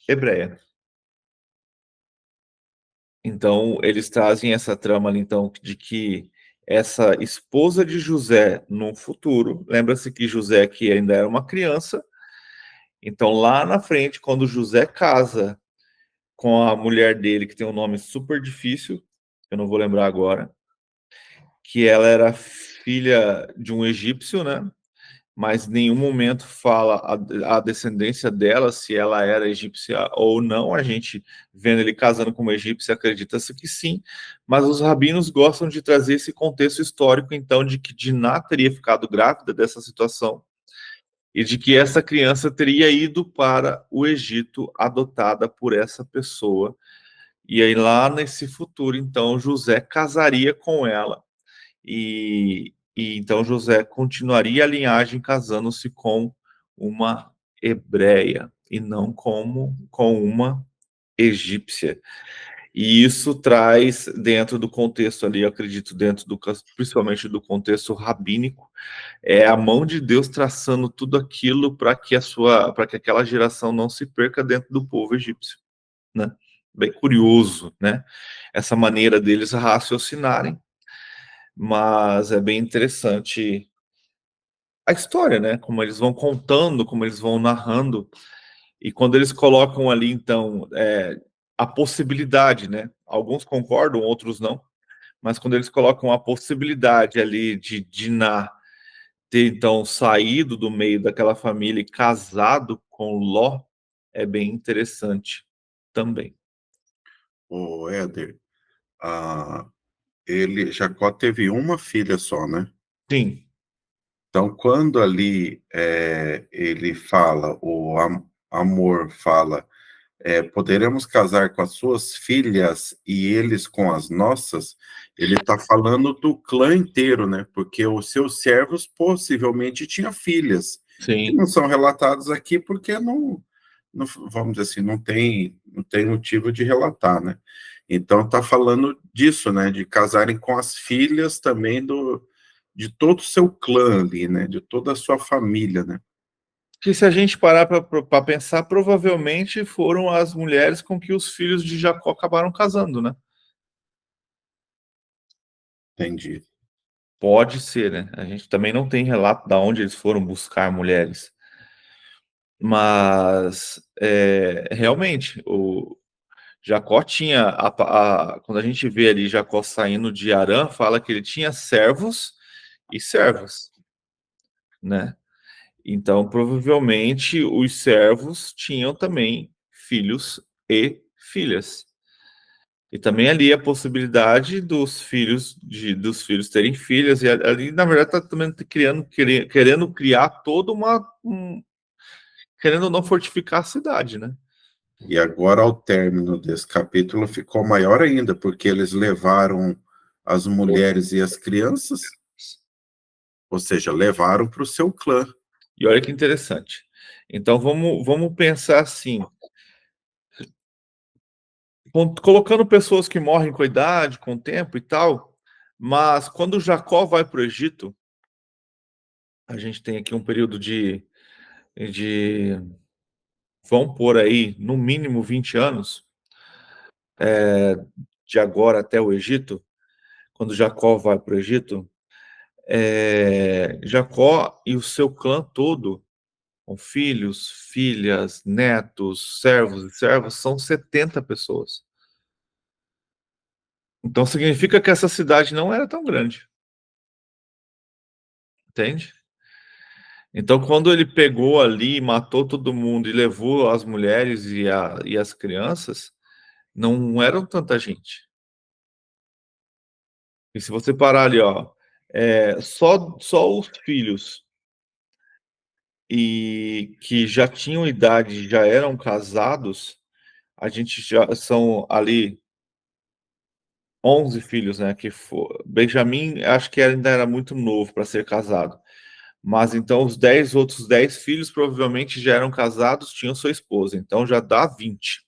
hebreia. Então, eles trazem essa trama ali, então, de que essa esposa de José, no futuro, lembra-se que José aqui ainda era uma criança, então lá na frente, quando José casa com a mulher dele, que tem um nome super difícil, eu não vou lembrar agora, que ela era filha de um egípcio, né? Mas em nenhum momento fala a descendência dela, se ela era egípcia ou não. A gente, vendo ele casando com uma egípcia, acredita-se que sim, mas os rabinos gostam de trazer esse contexto histórico, então, de que Diná teria ficado grávida dessa situação e de que essa criança teria ido para o Egito adotada por essa pessoa. E aí, lá nesse futuro, então, José casaria com ela e então José continuaria a linhagem casando-se com uma hebreia e não com uma egípcia. E isso traz dentro do contexto ali, eu acredito, principalmente do contexto rabínico, é a mão de Deus traçando tudo aquilo para que aquela geração não se perca dentro do povo egípcio, né? Bem curioso, né? Essa maneira deles raciocinarem, mas é bem interessante a história, né? Como eles vão contando, como eles vão narrando, e quando eles colocam ali, então, a possibilidade, né? Alguns concordam, outros não, mas quando eles colocam a possibilidade ali de Diná ter, então, saído do meio daquela família e casado com Ló, é bem interessante também. O Éder, Jacó teve uma filha só, né? Sim. Então, quando ali ele fala, Amor fala, poderemos casar com as suas filhas e eles com as nossas, ele está falando do clã inteiro, né? Porque os seus servos possivelmente tinham filhas, que Sim. não são relatadas aqui porque não, vamos dizer assim, não tem motivo de relatar, né? Então está falando disso, né? De casarem com as filhas também de todo o seu clã ali, né? De toda a sua família, né? Que se a gente parar para pensar, provavelmente foram as mulheres com que os filhos de Jacó acabaram casando, né? Entendi. Pode ser, né? A gente também não tem relato de onde eles foram buscar mulheres. Mas, realmente, o Jacó tinha... quando a gente vê ali Jacó saindo de Harã, fala que ele tinha servos e servas, né? Então, provavelmente, os servos tinham também filhos e filhas. E também ali a possibilidade dos filhos terem filhas, e ali, na verdade, está também querendo criar toda querendo ou não fortificar a cidade, né? E agora, ao término desse capítulo, ficou maior ainda, porque eles levaram as mulheres e as crianças, ou seja, levaram para o seu clã. E olha que interessante. Então, vamos pensar assim, colocando pessoas que morrem com a idade, com o tempo e tal, mas quando Jacó vai para o Egito, a gente tem aqui um período de vão por aí, no mínimo 20 anos, de agora até o Egito, quando Jacó vai para o Egito, Jacó e o seu clã todo, com filhos, filhas, netos, servos e servas, são 70 pessoas. Então significa que essa cidade não era tão grande. Entende? Então, quando ele pegou ali, matou todo mundo e levou as mulheres e as crianças, não eram tanta gente. E se você parar ali, ó, só os filhos e que já tinham idade, já eram casados, a gente já são ali 11 filhos, né? Benjamim, acho que ainda era muito novo para ser casado. Mas então os outros 10 filhos provavelmente já eram casados, tinham sua esposa. Então já dá 20.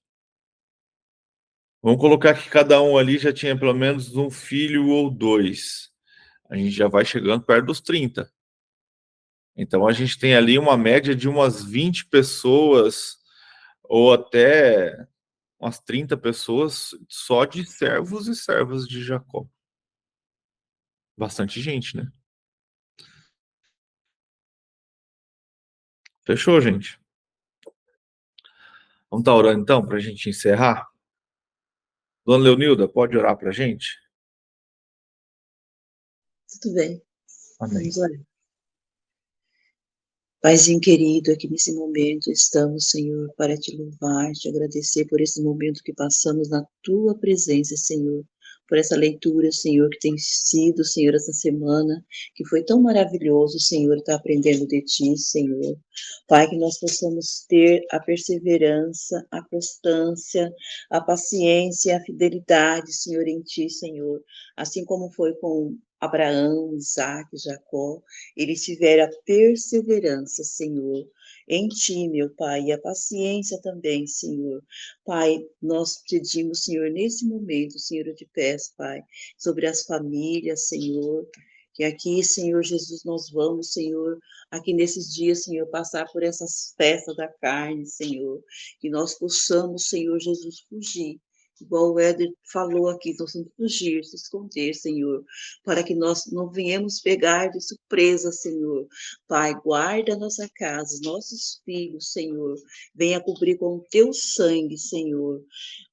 Vamos colocar que cada um ali já tinha pelo menos um filho ou dois. A gente já vai chegando perto dos 30. Então a gente tem ali uma média de umas 20 pessoas, ou até umas 30 pessoas só de servos e servas de Jacó. Bastante gente, né? Fechou, gente? Vamos estar orando então para a gente encerrar? Dona Leonilda, pode orar para a gente? Tudo bem. Amém. Vamos orar. Paizinho querido, aqui nesse momento estamos, Senhor, para te louvar, te agradecer por esse momento que passamos na tua presença, Senhor, por essa leitura, Senhor, que tem sido, Senhor, essa semana, que foi tão maravilhoso, Senhor, estar aprendendo de ti, Senhor. Pai, que nós possamos ter a perseverança, a constância, a paciência, a fidelidade, Senhor, em ti, Senhor, assim como foi com Abraão, Isaac, Jacó, eles tiveram a perseverança, Senhor, em ti, meu Pai, e a paciência também, Senhor. Pai, nós pedimos, Senhor, nesse momento, Senhor, eu te peço, Pai, sobre as famílias, Senhor, que aqui, Senhor Jesus, nós vamos, Senhor, aqui nesses dias, Senhor, passar por essas festas da carne, Senhor, que nós possamos, Senhor Jesus, fugir. Igual o Éder falou aqui, nós vamos fugir, se esconder, Senhor, para que nós não venhamos pegar de surpresa, Senhor. Pai, guarda a nossa casa, nossos filhos, Senhor. Venha cobrir com o teu sangue, Senhor.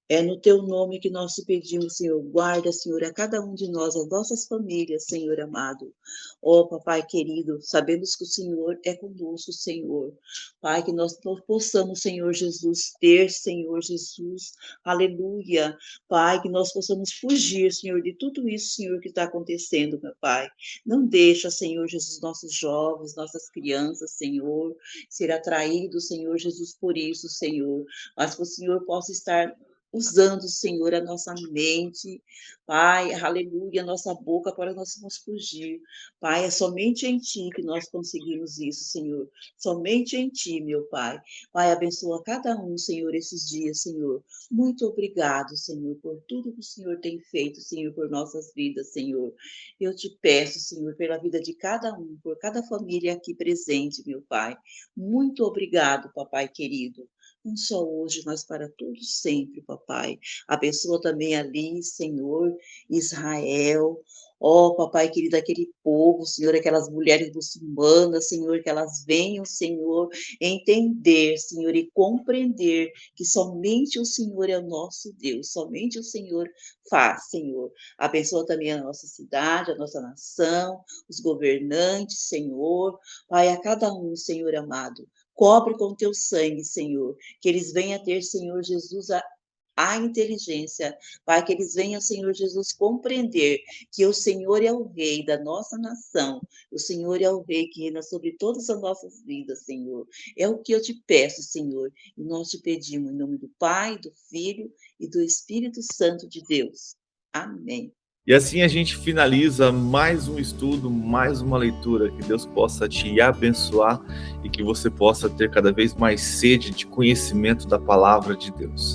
É no teu nome que nós te pedimos, Senhor. Guarda, Senhor, a cada um de nós, as nossas famílias, Senhor amado. Ó, Papai querido, sabemos que o Senhor é conosco, Senhor. Pai, que nós possamos, Senhor Jesus, ter, Senhor Jesus, aleluia. Pai, que nós possamos fugir, Senhor, de tudo isso, Senhor, que está acontecendo, meu Pai. Não deixa, Senhor Jesus, nossos jovens, nossas crianças, Senhor, ser atraídos, Senhor Jesus, por isso, Senhor. Mas que o Senhor possa estar usando, Senhor, a nossa mente, Pai, aleluia, a nossa boca para nós nos fugir. Pai, é somente em Ti que nós conseguimos isso, Senhor. Somente em Ti, meu Pai. Pai, abençoa cada um, Senhor, esses dias, Senhor. Muito obrigado, Senhor, por tudo que o Senhor tem feito, Senhor, por nossas vidas, Senhor. Eu te peço, Senhor, pela vida de cada um, por cada família aqui presente, meu Pai. Muito obrigado, papai querido. Não só hoje, mas para todos sempre, papai. Abençoa também ali, Senhor, Israel. Ó, papai querido, aquele povo, Senhor, aquelas mulheres muçulmanas, Senhor, que elas venham, Senhor, entender, Senhor, e compreender que somente o Senhor é o nosso Deus, somente o Senhor faz, Senhor. Abençoa também a nossa cidade, a nossa nação, os governantes, Senhor. Pai, a cada um, Senhor amado. Cobre com teu sangue, Senhor, que eles venham ter, Senhor Jesus, a inteligência, para que eles venham, Senhor Jesus, compreender que o Senhor é o Rei da nossa nação, o Senhor é o Rei que reina sobre todas as nossas vidas, Senhor. É o que eu te peço, Senhor, e nós te pedimos em nome do Pai, do Filho e do Espírito Santo de Deus. Amém. E assim a gente finaliza mais um estudo, mais uma leitura. Que Deus possa te abençoar e que você possa ter cada vez mais sede de conhecimento da palavra de Deus.